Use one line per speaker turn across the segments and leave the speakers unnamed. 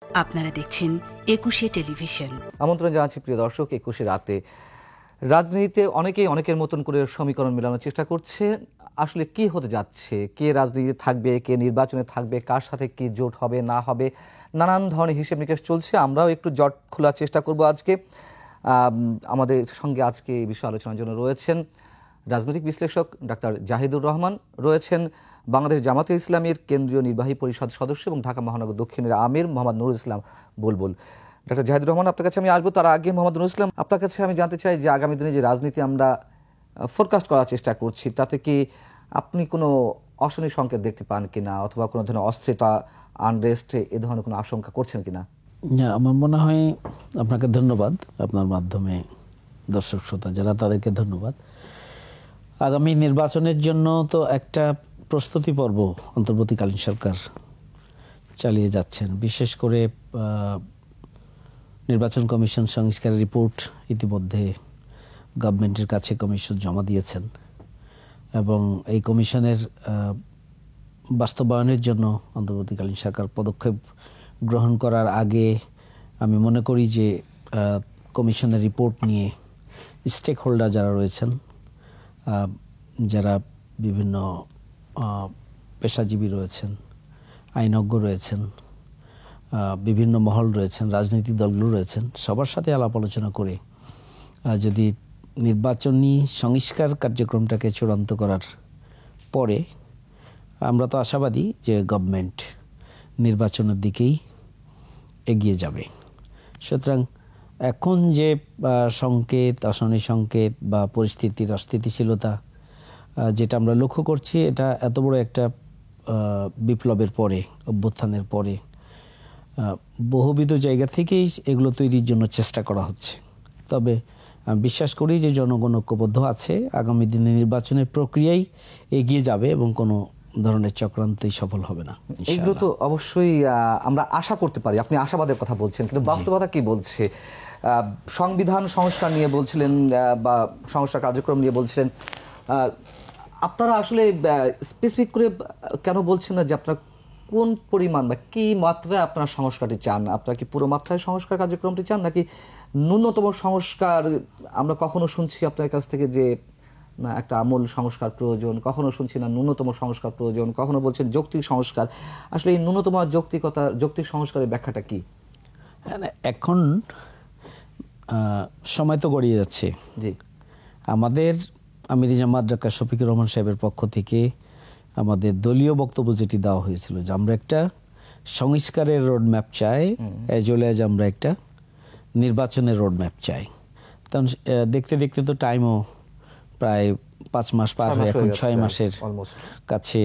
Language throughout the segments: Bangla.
আপনারা দেখছেন একুশে টেলিভিশন।
আমন্ত্রণ জানাচ্ছি প্রিয় দর্শক, একুশে রাতে। রাজনীতিতে অনেকেই অনেকের মতন করে সমীকরণ মেলানোর চেষ্টা করছে। আসলে কি হতে যাচ্ছে, কে রাজনীতিতে থাকবে, কে নির্বাচনে থাকবে, কার সাথে কি জোট হবে না হবে, নানান ধরনের হিসেব নিকেশ চলছে। আমরাও একটু জট খোলার চেষ্টা করব আজকে। আমাদের সঙ্গে আজকে এই বিষয়ে আলোচনার জন্য রয়েছেন রাজনৈতিক বিশ্লেষক ডাক্তার জাহিদুর রহমান, রয়েছেন বাংলাদেশ জামাতে ইসলামীর কেন্দ্রীয় নির্বাহী পরিষদ সদস্য এবং ঢাকা মহানগর দক্ষিণের আমির মোহাম্মদ নুরুল ইসলাম বুলবুল। ডাক্তার জাহিদুর রহমান, আপনার কাছে আমি আসবো। তার আগে মোহাম্মদ নুরুল ইসলাম, আপনার কাছে আমি জানতে চাই যে আগামী দিনে যে রাজনীতি আমরা ফোরকাস্ট করার চেষ্টা করছি, তাতে কি আপনি কোনো অশনি সংকেত দেখতে পান কিনা, অথবা কোনো ধরনের অস্থিরতা, আনরেস্ট, এ ধরনের কোনো আশঙ্কা করছেন কিনা?
আমার মনে হয়, আপনাকে ধন্যবাদ, আপনার মাধ্যমে দর্শক শ্রোতা যারা তাদেরকে ধন্যবাদ। আগামী নির্বাচনের জন্য তো একটা প্রস্তুতি পর্ব অন্তর্বর্তীকালীন সরকার চালিয়ে যাচ্ছেন। বিশেষ করে নির্বাচন কমিশন সংস্কারের রিপোর্ট ইতিমধ্যে গভর্নমেন্টের কাছে কমিশন জমা দিয়েছেন এবং এই কমিশনের বাস্তবায়নের জন্য অন্তর্বর্তীকালীন সরকার পদক্ষেপ গ্রহণ করার আগে আমি মনে করি যে কমিশনের রিপোর্ট নিয়ে স্টেক হোল্ডার যারা রয়েছেন, যারা বিভিন্ন পেশাজীবী রয়েছেন, আইনজ্ঞ রয়েছেন, বিভিন্ন মহল রয়েছেন, রাজনৈতিক দলগুলো রয়েছেন, সবার সাথে আলাপ আলোচনা করে যদি নির্বাচনী সংস্কার কার্যক্রমটাকে চূড়ান্ত করার পরে আমরা তো আশাবাদী যে গভর্নমেন্ট নির্বাচনের দিকেই এগিয়ে যাবে। সুতরাং এখন যে সংকেত, অশনি সংকেত বা পরিস্থিতির অস্থিতিশীলতা যেটা আমরা লক্ষ্য করছি, এটা এত বড় একটা বিপ্লবের পরে, অভ্যুত্থানের পরে বহুবিধ জায়গা থেকেই এগুলো তৈরির জন্য চেষ্টা করা হচ্ছে। তবে আমি বিশ্বাস করি যে জনগণ ঐক্যবদ্ধ আছে, আগামী দিনে নির্বাচনের প্রক্রিয়ায় এগিয়ে যাবে এবং কোনো ধরনের চক্রান্তই সফল হবে না।
এগুলো তো অবশ্যই আমরা আশা করতে পারি। আপনি আশাবাদের কথা বলছেন, কিন্তু বাস্তবতা কি বলছে? সংবিধান সংস্কার নিয়ে বলছিলেন বা সংস্কার কার্যক্রম নিয়ে বলছিলেন, আপনারা আসলে স্পেসিফিক করে কেন বলছেন না যে আপনারা কোন পরিমাণ বা কি মাত্রায় আপনারা সংস্কারটি চান? আপনারা কি পুরো মাত্রায় সংস্কার কার্যক্রমটি চান, নাকি ন্যূনতম সংস্কার? আমরা কখনো শুনছি আপনার কাছ থেকে যে না একটা আমূল সংস্কার প্রয়োজন, কখনো শুনছি না ন্যূনতম সংস্কার প্রয়োজন, কখনো বলছেন যৌক্তিক সংস্কার। আসলে এই ন্যূনতম যৌক্তিক সংস্কারের ব্যাখ্যাটা কি?
এখন সময় তো গড়িয়ে যাচ্ছে।
জি,
আমাদের আমির জামাত ডাক্তার শফিকুর রহমান সাহেবের পক্ষ থেকে আমাদের দলীয় বক্তব্য যেটি দেওয়া হয়েছিল যে আমরা একটা সংস্কারের রোডম্যাপ চাই, এজ ওয়েল এজ আমরা একটা নির্বাচনের রোডম্যাপ চাই। কারণ দেখতে দেখতে তো টাইমও প্রায় 5 মাস পার হয়ে এখন 6 মাসের কাছে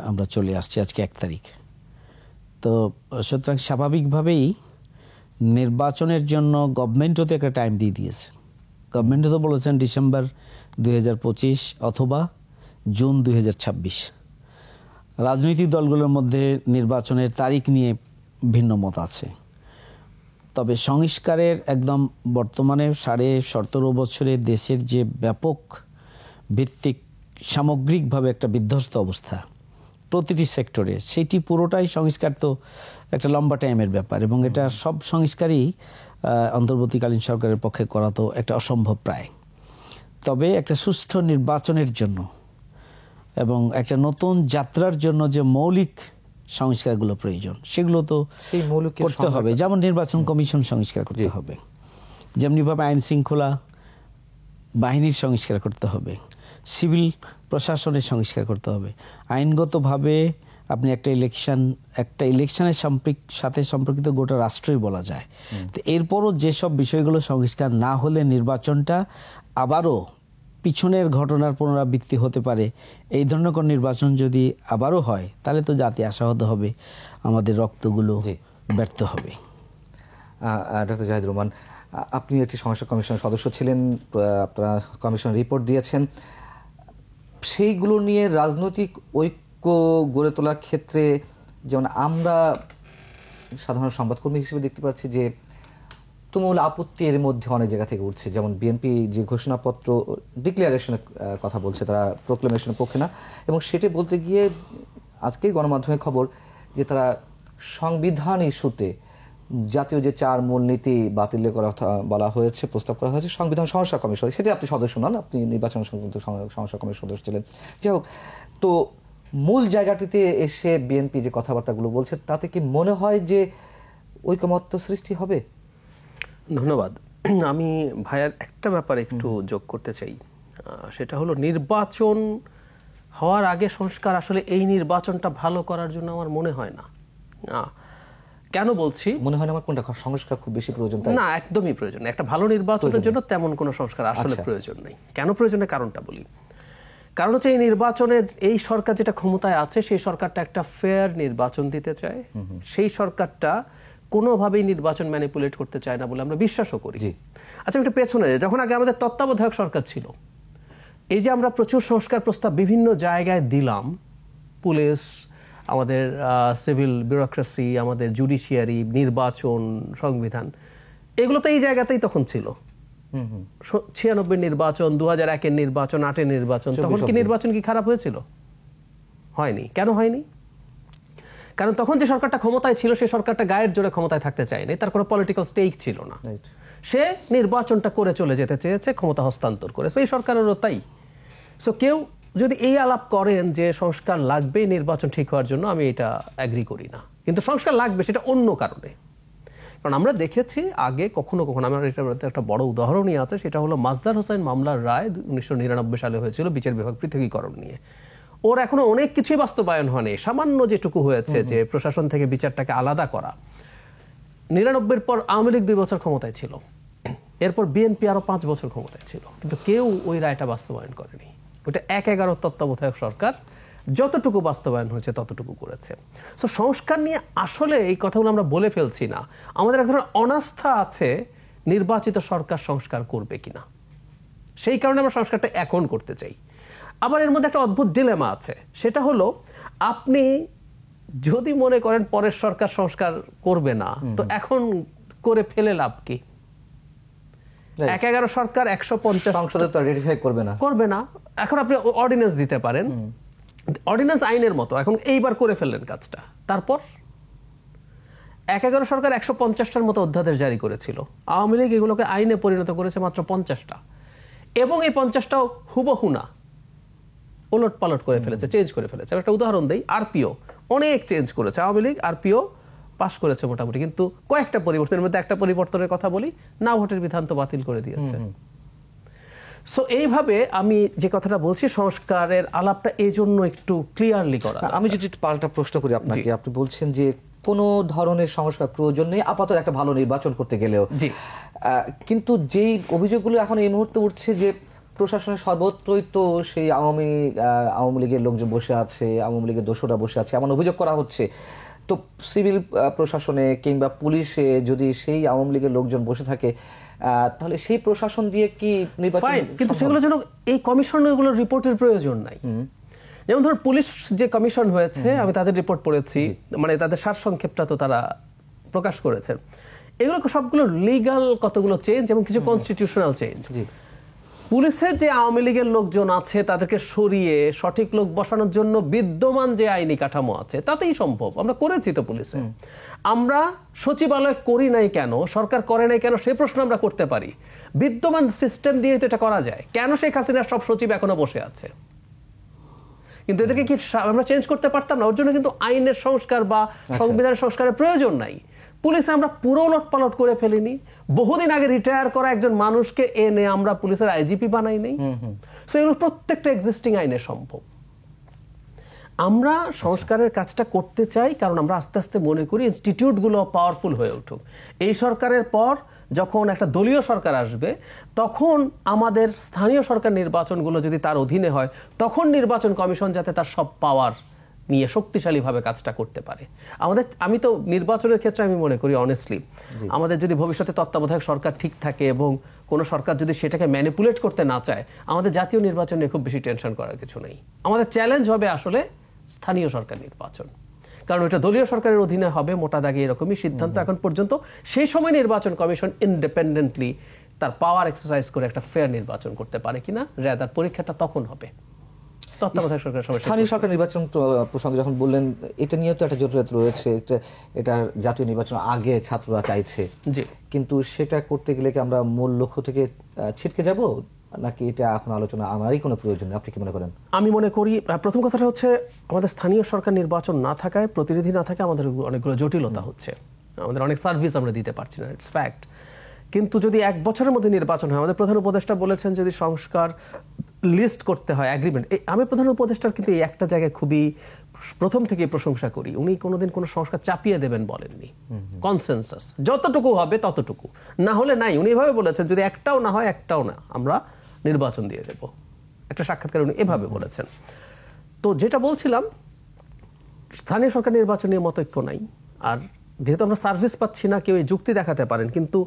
আমরা চলে আসছি, আজকে 1 তারিখ। তো সুতরাং স্বাভাবিকভাবেই নির্বাচনের জন্য গভর্নমেন্টও তো একটা টাইম দিয়ে দিয়েছে। গভর্নমেন্টও তো বলেছেন ডিসেম্বর 2025 অথবা জুন 2026। রাজনৈতিক দলগুলোর মধ্যে নির্বাচনের তারিখ নিয়ে ভিন্ন মত আছে। তবে সংস্কারের একদম বর্তমানে 17.5 বছরে দেশের যে ব্যাপক ভিত্তিক সামগ্রিকভাবে একটা বিধ্বস্ত অবস্থা প্রতিটি সেক্টরে, সেটি পুরোটাই সংস্কার তো একটা লম্বা টাইমের ব্যাপার এবং এটা সব সংস্কারই অন্তর্বর্তীকালীন সরকারের পক্ষে করা তো একটা অসম্ভব প্রায়। তবে একটা সুষ্ঠু নির্বাচনের জন্য এবং একটা নতুন যাত্রার জন্য যে মৌলিক সংস্কারগুলো প্রয়োজন, সেগুলো তো করতে হবে। যেমন নির্বাচন কমিশন সংস্কার করতে হবে, যেমনিভাবে আইন শৃঙ্খলা বাহিনীর সংস্কার করতে হবে, সিভিল প্রশাসনের সংস্কার করতে হবে। আইনগতভাবে আপনি একটা ইলেকশনের সাথে সম্পর্কিত গোটা রাষ্ট্রই বলা যায়। তো এরপরও যেসব বিষয়গুলো সংস্কার না হলে নির্বাচনটা আবারও পিছনের ঘটনার পুনরাবৃত্তি হতে পারে। এই ধরনের কোন নির্বাচন যদি আবারও হয়, তাহলে তো জাতি আশাহত হবে, আমাদের রক্তগুলো ব্যর্থ হবে।
ডক্টর জাহিদুর রহমান, আপনি একটি সংস্কার কমিশনের সদস্য ছিলেন, আপনারা কমিশন রিপোর্ট দিয়েছেন। সেইগুলো নিয়ে রাজনৈতিক ঐক্য গড়ে তোলার ক্ষেত্রে যেমন আমরা সাধারণ সংবাদকর্মী হিসেবে দেখতে পাচ্ছি যে তুমুল আপত্তি এর মধ্যে অনেক জায়গা থেকে উঠছে। যেমন বিএনপি যে ঘোষণাপত্র ডিক্লারেশনের কথা বলছে, তারা প্রোক্লেমেশনের পক্ষে না, এবং সেটা বলতে গিয়ে আজকে গণমাধ্যমে খবর যে তারা সংবিধান ইস্যুতে জাতীয় যে 4 মূলনীতি বাতিল করা বলা হয়েছে, প্রস্তাব করা হয়েছে সংবিধান সংস্কার কমিশন, সেটি আপনি সদস্য নন, আপনি নির্বাচন সংস্কার কমিশন সদস্য ছিলেন। যাই হোক, তো মূল জায়গাটিতে এসে বিএনপি যে কথাবার্তাগুলো বলছে তাতে কি মনে হয় যে ঐকমত্য সৃষ্টি হবে?
ধন্যবাদ। আমি ভাইয়ার একটা ব্যাপারে একটু যোগ করতে চাই, সেটা হলো নির্বাচন হওয়ার আগে সংস্কার আসলে এই নির্বাচনটা ভালো করার জন্য আমার মনে হয় না। কেন বলছি
মনে হয় না? আমার কোনটা সংস্কার খুব বেশি প্রয়োজন?
না, একদমই প্রয়োজন। একটা ভালো নির্বাচনের জন্য তেমন কোনো সংস্কার আসলে প্রয়োজন নেই। কেন প্রয়োজনের কারণটা বলি। কারণ হচ্ছে এই নির্বাচনে এই সরকার যেটা ক্ষমতায় আছে সেই সরকারটা একটা ফেয়ার নির্বাচন দিতে চায়, সেই সরকারটা কোনোভাবেই নির্বাচন ম্যানিপুলেট করতে চায় না বলে আমরা বিশ্বাসও করি। আচ্ছা, একটু পেছনে যখন আগে আমাদের তত্ত্বাবধায়ক সরকার ছিল, এই যে আমরা প্রচুর সংস্কার প্রস্তাব বিভিন্ন জায়গায় দিলাম, পুলিশ, আমাদের সিভিল বিউরোক্রেসি, আমাদের জুডিশিয়ারি, নির্বাচন, সংবিধান, এগুলো তো এই জায়গাতেই তখন ছিল। 96 নির্বাচন, 2001 নির্বাচন, 8 নির্বাচন, তখন কি নির্বাচন কি খারাপ হয়েছিল? হয়নি। কেন হয়নি? কারণ তখন যে সরকারটা ক্ষমতায় ছিল সেই সরকারটা গায়ের জোরে ক্ষমতায় থাকতে চায়নি, তার কোনো পলিটিক্যাল স্টেক ছিল না, সে নির্বাচনটা করে চলে যেতে চেয়েছে, ক্ষমতা হস্তান্তর করে। সেই সরকারেরও তাই। সো কেউ যদি এই আলাপ করেন যে সংস্কার লাগবে নির্বাচন ঠিক হওয়ার জন্য, আমি এটা অ্যাগ্রি করি না। কিন্তু সংস্কার লাগবে সেটা অন্য কারণে। কারণ আমরা দেখেছি আগে কখনো কখনো, আমার এটা একটা বড় উদাহরণই আছে, সেটা হলো মাজদার হোসেন মামলার রায় 1999 সালে হয়েছিল বিচার বিভাগ পৃথকীকরণ নিয়ে। ওর এখনো অনেক কিছুই বাস্তবায়ন হয়নি। সামান্য যেটুকু হয়েছে যে প্রশাসন থেকে বিচারটাকে আলাদা করা। 99 পর আওয়ামী লীগ 2 বছর ক্ষমতায় ছিল, এরপর বিএনপি আরো 5 বছর ক্ষমতায় ছিল, কিন্তু কেউ ওই রায়টা বাস্তবায়ন করেনি। ওটা 1/11 তত্ত্বাবধায়ক সরকার যতটুকু বাস্তবায়ন হয়েছে ততটুকু করেছে। সো সংস্কার নিয়ে আসলে এই কথাগুলো আমরা বলে ফেলছি না, আমাদের এক ধরনের অনাস্থা আছে নির্বাচিত সরকার সংস্কার করবে কিনা, সেই কারণে আমরা সংস্কারটা এখন করতে চাই। আবার এর মধ্যে একটা অদ্ভুত ডিলেমা আছে, সেটা হলো আপনি যদি মনে করেন পরের সরকার সংস্কার করবে না, তো এখন করে ফেলে লাভ কি? 1/11 সরকার 150
সংসদে তো রেটিফাই করবে না।
এখন আপনি অর্ডিন্যান্স দিতে পারেন, অর্ডিন্যান্স আইনের মতো, এখন এইবার করে ফেললেন কাজটা। তারপর 1/11 সরকার 150টার মতো অধ্যাদেশ জারি করেছিল, আওয়ামী লীগ এগুলোকে আইনে পরিণত করেছে মাত্র 50টা, এবং এই 50টাও হুবহু না, ওলট পালট করে ফেলেছে, চেঞ্জ করে ফেলেছে। একটা উদাহরণ দেই, আরপিও অনেক চেঞ্জ করেছে আওয়ামী লীগ, আরপিও পাশ করেছে মোটামুটি, কিন্তু কয়েকটা পরিবর্তনের মধ্যে একটা পরিবর্তনের কথা বলি, না ভোটের বিধান তো বাতিল করে দিয়েছে। সো এইভাবে আমি যে কথাটা বলছি, সংস্কারের আলাপটা এই জন্য একটু ক্লিয়ারলি করা।
আমি যদি একটু পাল্টা প্রশ্ন করি আপনাকে, আপনি বলছেন যে কোনো ধরনের সংস্কার প্রয়োজন নেই আপাতত একটা ভালো নির্বাচন করতে গেলেও, কিন্তু যেই অভিযোগগুলো এখন এই মুহূর্তে উঠছে যে প্রশাসনের সর্বত্রই তো সেই আওয়ামী লীগের লোকজন বসে আছে, আওয়ামী লীগের দোষরা বসে আছে, এমন অভিযোগ করা হচ্ছে। তো সিভিল প্রশাসনে কিংবা পুলিশে যদি সেই আওয়ামী লীগের লোকজন বসে থাকে, তাহলে সেই প্রশাসন দিয়ে কি নির্বাচন?
কিন্তু সেগুলোর জন্য এই কমিশনগুলোর রিপোর্টের প্রয়োজন নাই। যেমন ধরুন পুলিশ যে কমিশন হয়েছে, আমি তাদের রিপোর্ট পড়েছি, মানে তাদের সারসংক্ষেপটা তো তারা প্রকাশ করেছেন। এগুলো সবগুলো লিগাল কতগুলো চেঞ্জ এবং কিছু কনস্টিটিউশনাল চেঞ্জ। পুলিশের যে আওয়ামী লীগের লোকজন আছে তাদেরকে সরিয়ে সঠিক লোক বসানোর জন্য বিদ্যমান যে আইনি কাঠামো আছে তাতেই সম্ভব। আমরা করেছি তো পুলিশে। আমরা সচিবালয় করি নাই কেন, সরকার করে নাই কেন, সে প্রশ্ন আমরা করতে পারি। বিদ্যমান সিস্টেম দিয়ে তো এটা করা যায়। কেন শেখ হাসিনার সব সচিব এখনো বসে আছে? কিন্তু এদেরকে কি আমরা চেঞ্জ করতে পারতাম না? ওর জন্য কিন্তু আইনের সংস্কার বা সংবিধানের সংস্কারের প্রয়োজন নাই। পুলিশে আমরা পুরো লটপালট করে ফেলিনি। বহুদিন আগে রিটায়ার করা একজন মানুষকে এনে আমরা পুলিশের আইজিপি বানাই নাই। সো এগুলো প্রত্যেকটা এক্সিস্টিং আইনে সম্ভব। আমরা সংস্কারের কাজটা করতে চাই কারণ আমরা আস্তে আস্তে মনে করি ইনস্টিটিউটগুলো পাওয়ারফুল হয়ে উঠুক। এই সরকারের পর যখন একটা দলীয় সরকার আসবে, তখন আমাদের স্থানীয় সরকার নির্বাচনগুলো যদি তার অধীনে হয়, তখন নির্বাচন কমিশন যাতে তার সব পাওয়ার নিয়ে শক্তিশালীভাবে কাজটা করতে পারে। আমি তো নির্বাচনের ক্ষেত্রে আমি মনে করি অনেস্টলি, আমাদের যদি ভবিষ্যতে তত্ত্বাবধায়ক সরকার ঠিক থাকে এবং কোনো সরকার যদি সেটাকে ম্যানিপুলেট করতে না চায়, আমাদের জাতীয় নির্বাচন নিয়ে খুব বেশি টেনশন করার কিছু নেই। আমাদের চ্যালেঞ্জ হবে আসলে স্থানীয় সরকার নির্বাচন, কারণ ওটা দলীয় সরকারের অধীনে হবে। মোটা দাগে এরকমই সিদ্ধান্ত এখন পর্যন্ত। সেই সময় নির্বাচন কমিশন ইন্ডিপেন্ডেন্টলি তার পাওয়ার এক্সারসাইজ করে একটা ফেয়ার নির্বাচন করতে পারে কিনা, রেদার পরীক্ষাটা তখন হবে। তত্ত্বাবধায়ক সরকারের সময়
স্থানীয় সরকার নির্বাচন প্রসঙ্গে যখন বললেন, এটা নিয়ে তো একটা জটিলতা রয়েছে। এটা জাতীয় নির্বাচন আগে ছাত্ররা চাইছে,
জি,
কিন্তু সেটা করতে গেলে কি আমরা মূল লক্ষ্য থেকে ছিটকে যাব, নাকি এটা এখন আলোচনা আনারই কোনো প্রয়োজন নেই? আপনি কি মনে করেন?
আমি মনে করি প্রথম কথাটা হচ্ছে আমাদের স্থানীয় সরকার নির্বাচন না থাকায়, প্রতিনিধি না থাকায় আমাদের অনেকগুলো জটিলতা হচ্ছে, আমাদের অনেক সার্ভিস আমরা দিতে পারছি না, ইটস ফ্যাক্ট। কিন্তু যদি 1 বছরের মধ্যে নির্বাচন হয়, আমাদের প্রধান উপদেষ্টা বলেছেন যদি সংস্কার লিস্ট করতে হয়, অ্যাগ্রিমেন্ট, আমি প্রধান উপদেষ্টার কিন্তু এই একটা জায়গায় খুবই প্রথম থেকেই প্রশংসা করি, উনি কোনোদিন কোনো সংস্কার চাপিয়ে দেবেন বলেননি, কনসেনসাস যতটুকু হবে ততটুকু, না হলে নাই। উনি এভাবে বলেছেন যদি একটাও না হয় একটাও না, আমরা নির্বাচন দিয়ে দেব, একটা সাক্ষাৎকারে উনি এভাবে বলেছেন। তো যেটা বলছিলাম, স্থানীয় সরকার নির্বাচন নিয়ে মতৈক্য নাই। আর যেহেতু আমরা সার্ভিস পাচ্ছি না, কেউ এই যুক্তি দেখাতে পারেন, কিন্তু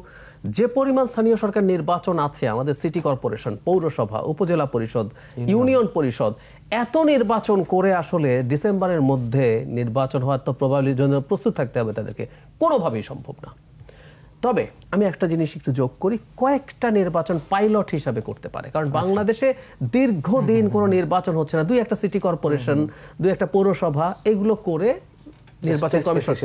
যে পরিমাণ স্থানীয় সরকার নির্বাচন আছে, আমাদের সিটি কর্পোরেশন, পৌরসভা, উপজেলা পরিষদ, ইউনিয়ন পরিষদ, এত নির্বাচন করে আসলে ডিসেম্বরের মধ্যে নির্বাচন হওয়ার তো প্রবাবিলিটির জন্য প্রস্তুত থাকতে হবে তাদেরকে, কোনোভাবেই সম্ভব না। তবে আমি একটা জিনিস একটু যোগ করি, কয়েকটা নির্বাচন পাইলট হিসাবে করতে পারে, কারণ বাংলাদেশে দীর্ঘদিন কোনো নির্বাচন হচ্ছে না, 2-1টা সিটি কর্পোরেশন, 2-1টা পৌরসভা, এগুলো করে নির্বাচন কমিশন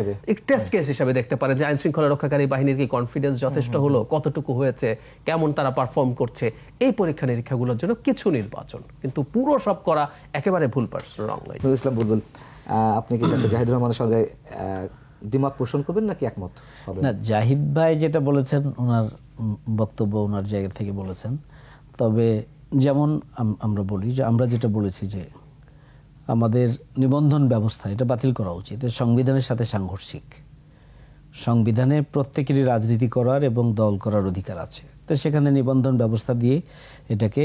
টেস্ট কেস হিসেবে দেখতে পারে যে আইন শৃঙ্খলা রক্ষাকারী বাহিনীর কি কনফিডেন্স যথেষ্ট হলো, কতটুকু হয়েছে, কেমন তারা পারফর্ম করছে, এই পরীক্ষা নিরীক্ষাগুলোর জন্য কিছু নির্বাচন, কিন্তু পুরো সব করা একেবারে ভুল রং।
নুরুল ইসলাম বুলবুল, আপনি কি ডক্টর জাহিদুর রহমানের সঙ্গে দ্বিমত পোষণ করবেন নাকি একমত হবেন?
না, জাহিদ ভাই যেটা বলেছেন ওনার বক্তব্য ওনার জায়গা থেকে বলেছেন। তবে যেমন আমরা বলি যে আমরা যেটা বলেছি যে আমাদের নিবন্ধন ব্যবস্থা এটা বাতিল করা উচিত, সংবিধানের সাথে সাংঘর্ষিক। সংবিধানে প্রত্যেকেরই রাজনীতি করার এবং দল করার অধিকার আছে, তো সেখানে নিবন্ধন ব্যবস্থা দিয়ে এটাকে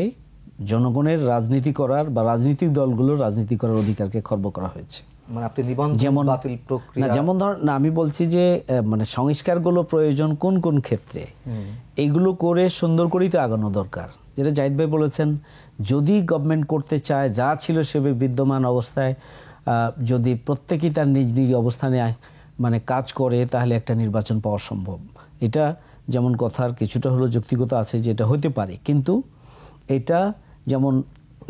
জনগণের রাজনীতি করার বা রাজনৈতিক দলগুলোর রাজনীতি করার অধিকারকে খর্ব করা হয়েছে।
মানে আপনি নিবন্ধন বাতিল প্রক্রিয়া
না, যেমন ধর না, আমি বলছি যে মানে সংস্কারগুলো প্রয়োজন কোন কোন ক্ষেত্রে, এইগুলো করে সুন্দর করেই তো আগানো দরকার। যেটা জাহিদ ভাই বলেছেন, যদি গভর্নমেন্ট করতে চায় যা ছিল সেভাবে বিদ্যমান অবস্থায়, যদি প্রত্যেকেই তার নিজ নিজ অবস্থানে মানে কাজ করে, তাহলে একটা নির্বাচন পাওয়া সম্ভব। এটা যেমন কথার কিছুটা হলো যৌক্তিকতা আছে যে এটা হতে পারে, কিন্তু এটা যেমন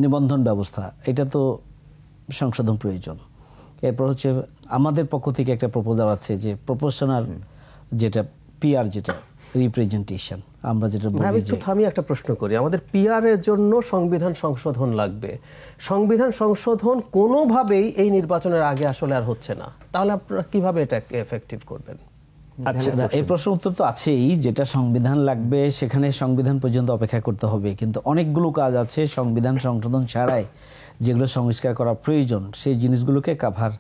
নিবন্ধন ব্যবস্থা, এটা তো সংশোধন প্রয়োজন। এরপর হচ্ছে আমাদের পক্ষ থেকে একটা প্রপোজাল আছে যে প্রপোর্শনাল, যেটা পিআর, যেটা রিপ্রেজেন্টেশন, আমরা যেটা বলি।
আমি একটা প্রশ্ন করি, আমাদের পিআর এর জন্য সংবিধান সংশোধন লাগবে, সংবিধান সংশোধন কোনোভাবেই এই নির্বাচনের আগে আসলে আর হচ্ছে না, তাহলে আপনারা কিভাবে এটাকে এফেক্টিভ করবেন?
আচ্ছা, এই প্রশ্ন উত্তর তো আছেই, যেটা সংবিধান লাগবে সেখানে সংবিধান পর্যন্ত অপেক্ষা করতে হবে, কিন্তু অনেকগুলো কাজ আছে সংবিধান সংশোধন ছাড়াই যেগুলো সংস্কার করা প্রয়োজন, সেই জিনিসগুলোকে কাভার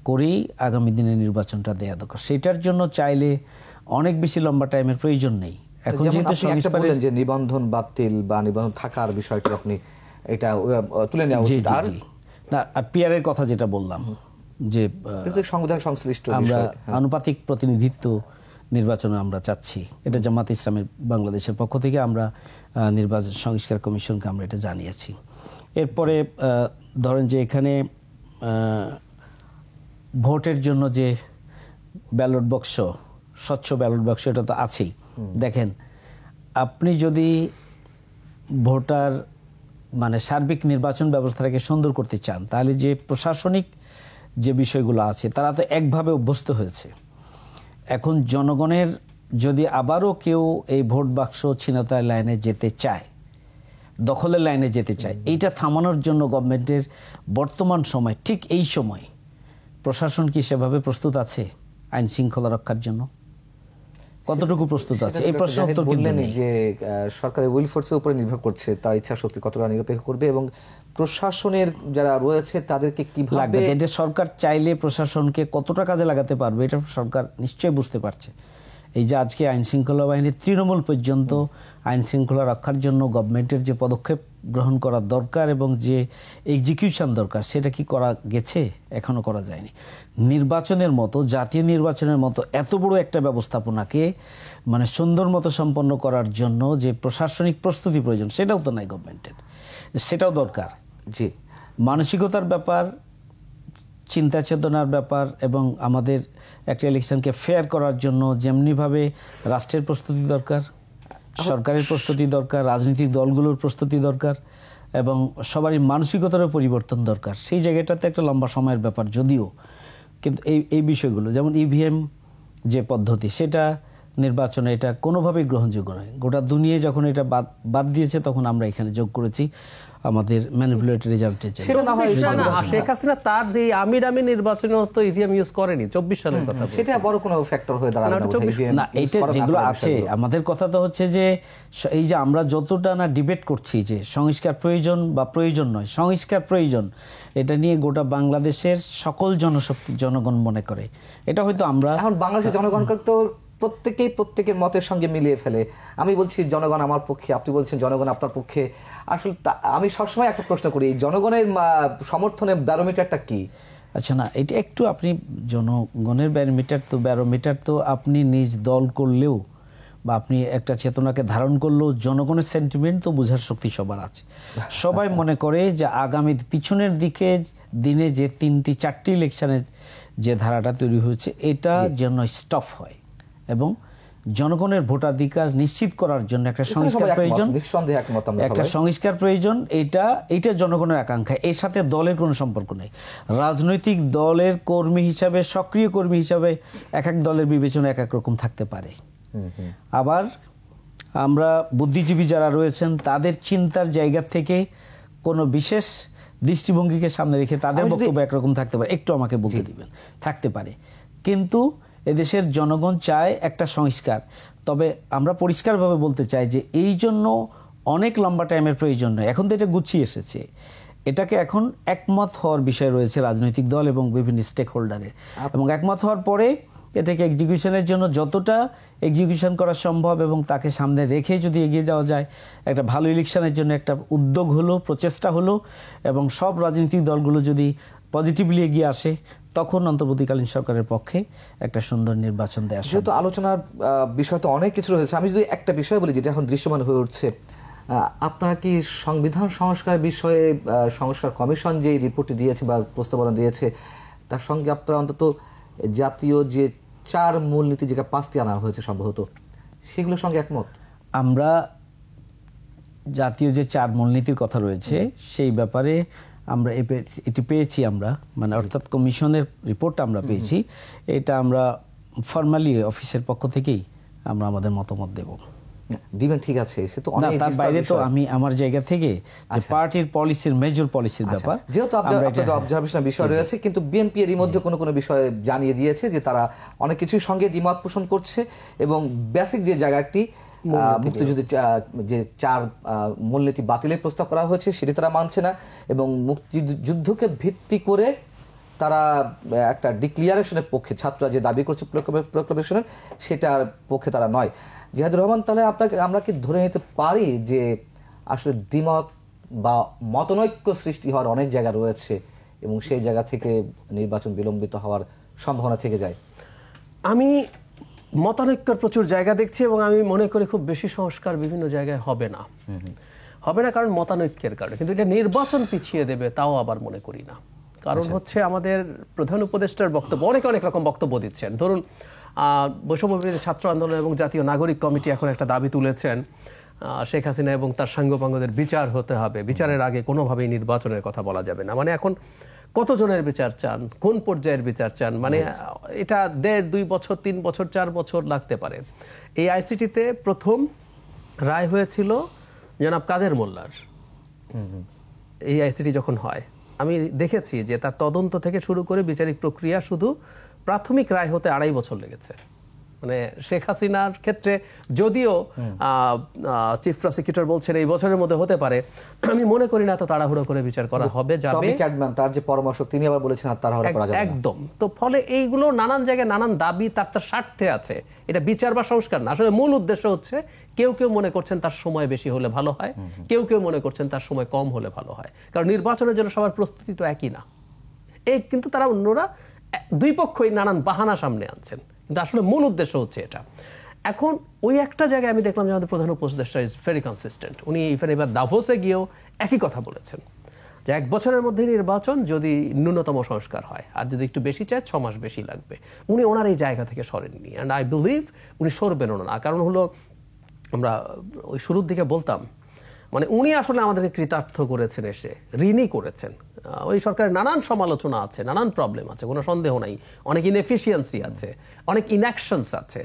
করেই আগামী দিনে নির্বাচনটা দেওয়া দরকার। সেটার জন্য চাইলে অনেক বেশি লম্বা টাইমের প্রয়োজন নেই। এখন যেহেতু
বললেন যে নিবন্ধন বাতিল বা নিবন্ধন থাকার বিষয়টি আপনি এটা তুলে নেওয়া উচিত, আর
না পিআর এর কথা যেটা বললাম যে
সংবিধান সংশ্লিষ্ট
আমরা আনুপাতিক প্রতিনিধিত্ব নির্বাচনে আমরা চাচ্ছি, এটা জামাত ইসলামের বাংলাদেশের পক্ষ থেকে আমরা নির্বাচন সংস্কার কমিশনকে আমরা এটা জানিয়েছি। এরপরে ধরেন যে এখানে ভোটের জন্য যে ব্যালট বাক্স, স্বচ্ছ ব্যালট বাক্স, এটা তো আছেই। দেখেন, আপনি যদি ভোটার মানে সার্বিক নির্বাচন ব্যবস্থাটাকে সুন্দর করতে চান, তাহলে যে প্রশাসনিক যে বিষয়গুলো আছে তারা তো একভাবে অভ্যস্ত হয়েছে। এখন জনগণের যদি আবারও কেউ এই ভোট বাক্স ছিনতাই লাইনে যেতে চায়, দখলের লাইনে যেতে চায়, এইটা থামানোর জন্য গভর্নমেন্টের বর্তমান সময়, ঠিক এই সময় প্রশাসন কি সেভাবে প্রস্তুত আছে আইন শৃঙ্খলা রক্ষার জন্য? কতটুকু প্রস্তুত আছে? এই প্রশ্ন উত্তর কিন্তু নেই।
যে সরকারের উইল ফোর্সের উপরে নির্ভর করছে, তার ইচ্ছা শক্তি কতটা নিরপেক্ষ করবে এবং প্রশাসনের যারা রয়েছে তাদেরকে কিভাবে,
এটা সরকার চাইলে প্রশাসনকে কতটা কাজে লাগাতে পারবে এটা সরকার নিশ্চয়ই বুঝতে পারছে। এই যে আজকে আইন শৃঙ্খলা বাহিনীর তৃণমূল পর্যন্ত আইন শৃঙ্খলা রক্ষার জন্য গভর্নমেন্টের যে পদক্ষেপ গ্রহণ করা দরকার এবং যে এক্সিকিউশন দরকার, সেটা কি করা গেছে? এখনো করা যায়নি। নির্বাচনের মতো, জাতীয় নির্বাচনের মতো এত বড় একটা ব্যবস্থাপনাকে মানে সুন্দর মতো সম্পন্ন করার জন্য যে প্রশাসনিক প্রস্তুতি প্রয়োজন, সেটাও তো নাই গভর্নমেন্টের, সেটাও দরকার।
জি,
মানসিকতার ব্যাপার, চিন্তা চেতনার ব্যাপার, এবং আমাদের একটা ইলেকশনকে ফেয়ার করার জন্য যেমনিভাবে রাষ্ট্রের প্রস্তুতি দরকার, সরকারের প্রস্তুতি দরকার, রাজনৈতিক দলগুলোর প্রস্তুতি দরকার, এবং সবারই মানসিকতারও পরিবর্তন দরকার। সেই জায়গাটাতে একটা লম্বা সময়ের ব্যাপার যদিও, কিন্তু এই বিষয়গুলো যেমন ইভিএম যে পদ্ধতি সেটা নির্বাচনে এটা কোনোভাবেই গ্রহণযোগ্য নয়। গোটা দুনিয়ায় যখন এটা বাদ দিয়েছে তখন আমরা এখানে যোগ করেছি আমাদের ম্যানিপুলেটরি রেজাল্টের জন্য।
সেটা না হয়
শেখ হাসিনা তার যে আমিরামি নির্বাচনে তো ইভিএম ইউজ করেনি 24 সালের কথা,
সেটা বড় কোনো ফ্যাক্টর হয়ে দাঁড়াবে
না। এটা যেগুলো আছে আমাদের কথা তো হচ্ছে যে এই যে আমরা যতটা না ডিবেট করছি যে সংস্কার প্রয়োজন বা প্রয়োজন নয়, সংস্কার প্রয়োজন এটা নিয়ে গোটা বাংলাদেশের সকল জনগণ মনে করে। এটা হয়তো আমরা
এখন বাংলাদেশের জনগণকে তো প্রত্যেকের মতের সঙ্গে মিলিয়ে ফেলে। আমি বলছি জনগণ আমার পক্ষে, আপনি বলছেন জনগণ আপনার পক্ষে। আসলে আমি সবসময় একটা প্রশ্ন করি, জনগণের সমর্থনের ব্যারোমিটারটা কি?
আচ্ছা না, এটা একটু আপনি জনগণের ব্যারোমিটার তো আপনি নিজ দল করলেও বা আপনি একটা চেতনাকে ধারণ করলেও জনগণের সেন্টিমেন্ট তো বোঝার শক্তি সবার আছে। সবাই মনে করে যে আগামী পিছনের দিনে যে 3-4টি ইলেকশনের যে ধারাটা তৈরি হয়েছে এটা যেন স্টপ হয় এবং জনগণের ভোটাধিকার নিশ্চিত করার জন্য একটা সংস্কার প্রয়োজন, একটা সংস্কার প্রয়োজন। এটা জনগণের আকাঙ্ক্ষা, এর সাথে দলের কোনো সম্পর্ক নেই। রাজনৈতিক দলের কর্মী হিসাবে, সক্রিয় কর্মী হিসাবে এক এক দলের বিবেচনা এক এক রকম থাকতে পারে। আবার আমরা বুদ্ধিজীবী যারা রয়েছেন তাদের চিন্তার জায়গা থেকে কোনো বিশেষ দৃষ্টিভঙ্গিকে সামনে রেখে তাদের বক্তব্য একরকম থাকতে পারে, একটু আমাকে বলতে দিবেন, থাকতে পারে। কিন্তু এদেশের জনগণ চায় একটা সংস্কার। তবে আমরা পরিষ্কারভাবে বলতে চাই যে এই জন্য অনেক লম্বা টাইমের প্রয়োজন নয়। এখন তো এটা গুছিয়ে এসেছে, এটাকে এখন একমত হওয়ার বিষয় রয়েছে রাজনৈতিক দল এবং বিভিন্ন স্টেক হোল্ডারের, এবং একমত হওয়ার পরে এটাকে এক্সিকিউশনের জন্য যতটা এক্সিকিউশন করা সম্ভব এবং তাকে সামনে রেখে যদি এগিয়ে যাওয়া যায়, একটা ভালো ইলেকশনের জন্য একটা উদ্যোগ হলো, প্রচেষ্টা হলো, এবং সব রাজনৈতিক দলগুলো যদি পজিটিভলি এগিয়ে আসে তখন অন্তর্বর্তীকালীন সরকারের পক্ষে একটা সুন্দর নির্বাচন দেওয়া।
যেহেতু আলোচনার বিষয় তো অনেক কিছু রয়েছে, আমি যদি একটা বিষয় বলি যেটা এখন দৃশ্যমান হয়ে উঠছে, আপনারা কি সংবিধান সংস্কার বিষয়ে সংস্কার কমিশন যে রিপোর্টটি দিয়েছে বা প্রস্তাবনা দিয়েছে তার সঙ্গে আপনারা অন্তত জাতীয় যে 4 মূলনীতি, যেটা 5টি আনা হয়েছে সম্ভবত, সেগুলোর সঙ্গে একমত?
আমরা জাতীয় যে 4 মূলনীতির কথা রয়েছে সেই ব্যাপারে আমরা এটি পেয়েছি, আমরা মানে অর্থাৎ কমিশনের রিপোর্টটা আমরা পেয়েছি। এটা আমরা ফর্মালি অফিসের পক্ষ থেকেই আমরা আমাদের মতামত দেব।
দিবেন, ঠিক আছে। সে তো অনেক
তার বাইরে তো আমি আমার জায়গা থেকে পার্টির পলিসির মেজর পলিসির ব্যাপার,
যেহেতু আপনাদের অবজারভেশনের বিষয় রয়েছে, কিন্তু বিএনপি এর মধ্যে কোনো বিষয়ে জানিয়ে দিয়েছে যে তারা অনেক কিছুর সঙ্গে দ্বিমত পোষণ করছে এবং বেসিক যে জায়গাটি মুক্তিযুদ্ধের যে 4 মূলনীতি বাতিলের প্রস্তাব করা হয়েছে সেটি তারা মানছে না, এবং মুক্তিযুদ্ধকে ভিত্তি করে তারা একটা ডিক্লিয়ারেশনের পক্ষে, ছাত্ররা যে দাবি করছে প্রোক্লামেশনের, সেটার পক্ষে তারা নয়। জিহাদুর রহমান, তাহলে আমরা কি ধরে নিতে পারি যে আসলে দ্বিমত বা মতনৈক্য সৃষ্টি হওয়ার অনেক জায়গা রয়েছে এবং সেই জায়গা থেকে নির্বাচন বিলম্বিত হওয়ার সম্ভাবনা থেকে যায়?
আমি মতানৈক্যের প্রচুর জায়গা দেখছি এবং আমি মনে করি খুব বেশি সংস্কার বিভিন্ন জায়গায় হবে না, কারণ মতানৈক্যের কারণে। কিন্তু এটা নির্বাচন পিছিয়ে দেবে তাও আবার মনে করি না। কারণ হচ্ছে আমাদের প্রধান উপদেষ্টার বক্তব্য, অনেক রকম বক্তব্য দিচ্ছেন। ধরুন বৈষম্যবিরোধী ছাত্র আন্দোলন এবং জাতীয় নাগরিক কমিটি এখন একটা দাবি তুলেছেন, শেখ হাসিনা এবং তার সাঙ্গপাঙ্গদের বিচার হতে হবে, বিচারের আগে কোনোভাবেই নির্বাচনের কথা বলা যাবে না। মানে এখন কতজনের বিচার চান, কোন পর্যায়ের বিচার চান, মানে এটা 1.5-2 বছর, 3 বছর, 4 বছর লাগতে পারে। এই আইসিটিতে প্রথম রায় হয়েছিল জনাব কাদের মোল্লার। এই আইসিটি যখন হয় আমি দেখেছি যে তার তদন্ত থেকে শুরু করে বিচারিক প্রক্রিয়া শুধু প্রাথমিক রায় হতে 2.5 বছর লেগেছে। মানে শেখ হাসিনার ক্ষেত্রে যদিও চিফ প্রসিকিউটর বলছেন এই বছরের মধ্যে হতে পারে, আমি মনে করি না তো তাড়াহুড়ো করে বিচার করা হবে যাবে।
তার যে পরামর্শ তিনি আবার বলেছেন তাড়াহুড়ো করা যাবে না
একদম। তো ফলে এইগুলো নানান জায়গায় নানান দাবি তার স্বার্থে আছে, এটা বিচার বা সংস্কার না। আসলে মূল উদ্দেশ্য হচ্ছে কেউ মনে করছেন তার সময় বেশি হলে ভালো হয়, কেউ মনে করছেন তার সময় কম হলে ভালো হয়, কারণ নির্বাচনের জন্য সবার প্রস্তুতি তো একই না। কিন্তু তারা অন্যরা 2 পক্ষই নানান বাহানা সামনে আনছেন, কিন্তু আসলে মূল উদ্দেশ্য হচ্ছে এটা। এখন ওই একটা জায়গায় আমি দেখলাম যে আমাদের প্রধান উপদেষ্টা ইজ ভেরি কনসিস্টেন্ট। উনি ইভেন এবার দাভোসে গিয়েও একই কথা বলেছেন যে 1 বছরের মধ্যে নির্বাচন যদি ন্যূনতম সংস্কার হয়, আর যদি একটু বেশি চায় 6 মাস বেশি লাগবে। উনি ওনার এই জায়গা থেকে সরেননি, অ্যান্ড আই বিলিভ উনি সরবেনও না। কারণ হলো আমরা ওই শুরুর দিকে বলতাম মানে উনি আসলে আমাদেরকে কৃতার্থ করেছেন, এসে ঋণী করেছেন। ওই সরকারের নানান সমালোচনা আছে, নানান প্রবলেম আছে, কোনো সন্দেহ নাই, অনেক ইনএফিসিয়েন্সি আছে, অনেক ইনঅ্যাকশনস আছে,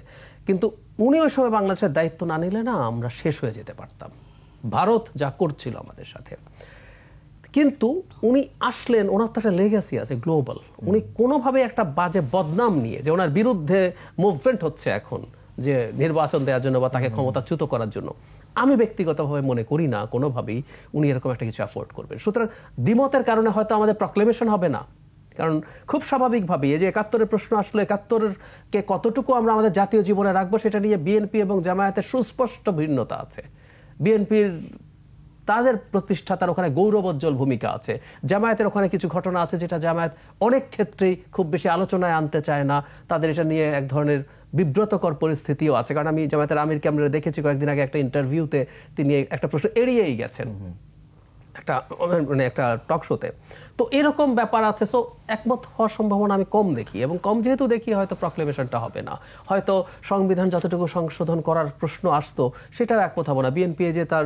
কিন্তু উনি ওই সময় বাংলাদেশের দায়িত্ব না নিলে না আমরা শেষ হয়ে যেতে পারতাম, ভারত যা করছিল আমাদের সাথে। কিন্তু উনি আসলেন, ওনার তো একটা লেগাসি আছে গ্লোবাল। উনি কোনোভাবে একটা বাজে বদনাম নিয়ে, যে ওনার বিরুদ্ধে মুভমেন্ট হচ্ছে এখন, যে নির্বাচন দেওয়ার জন্য বা তাকে ক্ষমতাচ্যুত করার জন্য, আমি ব্যক্তিগতভাবে মনে করি না কোনোভাবেই উনি এরকম একটা কিছু অ্যাফোর্ড করবেন। সুতরাং দ্বিমতের কারণে হয়তো আমাদের প্রক্লেমেশন হবে না, কারণ খুব স্বাভাবিকভাবেই এই যে ৭১-এর প্রশ্ন আসলে ৭১-কে কতটুকু আমরা আমাদের জাতীয় জীবনে রাখবো সেটা নিয়ে বিএনপি এবং জামায়াতের সুস্পষ্ট ভিন্নতা আছে। বিএনপির তাদের প্রতিষ্ঠাতার ওখানে গৌরবোজ্জ্বল ভূমিকা আছে, জামায়াতের ওখানে কিছু ঘটনা আছে যেটা জামায়াত অনেক ক্ষেত্রেই খুব বেশি আলোচনায় আনতে চায় না, তাদের এটা নিয়ে এক ধরনের বিব্রতকর পরিস্থিতিও আছে। কারণ আমি জামায়াতের আমিরকে আমরা দেখেছি কয়েকদিন আগে একটা ইন্টারভিউতে, তিনি একটা প্রশ্ন এড়িয়েই গেছেন একটা টক শোতে। তো এরকম ব্যাপার আছে। সো একমত হওয়ার সম্ভাবনা আমি কম দেখি, এবং কম যেহেতু দেখি হয়তো প্রক্লেমেশনটা হবে না, হয়তো সংবিধান যতটুকু সংশোধন করার প্রশ্ন আসতো সেটাও একমত হবে না। বিএনপি যে তার